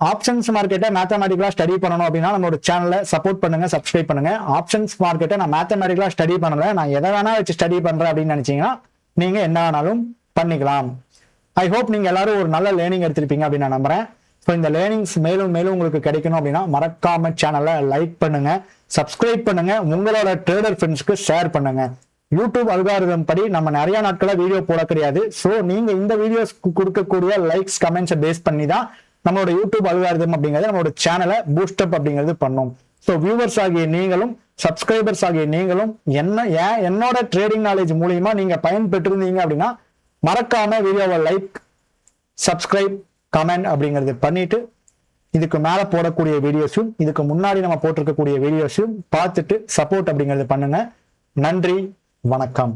[SPEAKER 1] ஆப்ஷன்ஸ் மார்க்கெட்டை மேத்தமெட்டிக்கலா ஸ்டடி பண்ணணும் அப்படின்னா நம்மளோட சேனலை சப்போர்ட் பண்ணுங்க, சப்ஸ்கிரைப் பண்ணுங்க. ஆப்ஷன்ஸ் மார்க்கெட்டை நான் மேத்தமெட்டிக்கலா ஸ்டடி பண்ணல, நான் எதை வேணா வச்சு ஸ்டடி பண்றேன் அப்படின்னு நினைச்சீங்கன்னா நீங்க என்ன வேணாலும் பண்ணிக்கலாம். ஐ ஹோப் நீங்க எல்லாரும் ஒரு நல்ல லேர்னிங் எடுத்திருப்பீங்க அப்படின்னு நான் நம்புறேன். ஸோ இந்த லேர்னிங்ஸ் மேலும் மேலும் உங்களுக்கு கிடைக்கணும் அப்படின்னா மறக்காம சேனலை லைக் பண்ணுங்க, சப்ஸ்கிரைப் பண்ணுங்க, உங்களோட ட்ரேடர் ஃப்ரெண்ட்ஸ்க்கு ஷேர் பண்ணுங்க. யூடியூப் அல்காரிதம் படி நம்ம நிறைய நாட்களா வீடியோ போட கிடையாது. ஸோ நீங்க இந்த வீடியோஸ் கொடுக்கக்கூடிய லைக்ஸ் கமெண்ட்ஸை பேஸ் பண்ணி தான் நம்மளோட யூடியூப் அல்காரிதம் அப்படிங்கிறது நம்மளோட சேனலை பூஸ்டப் அப்படிங்கிறது பண்ணும். ஸோ வியூவர்ஸ் ஆகிய நீங்களும் சப்ஸ்கிரைபர்ஸ் ஆகிய நீங்களும் என்னோட ட்ரேடிங் நாலேஜ் மூலியமா நீங்க பயன்பெற்றிருந்தீங்க அப்படின்னா மறக்காம வீடியோவை லைக், சப்ஸ்கிரைப், கமெண்ட் அப்படிங்கிறது பண்ணிட்டு இதுக்கு மேல போடக்கூடிய வீடியோஸும் இதுக்கு முன்னாடி நம்ம போட்டிருக்கக்கூடிய வீடியோஸும் பார்த்துட்டு சப்போர்ட் அப்படிங்கிறது பண்ணுங்க. நன்றி, வணக்கம்.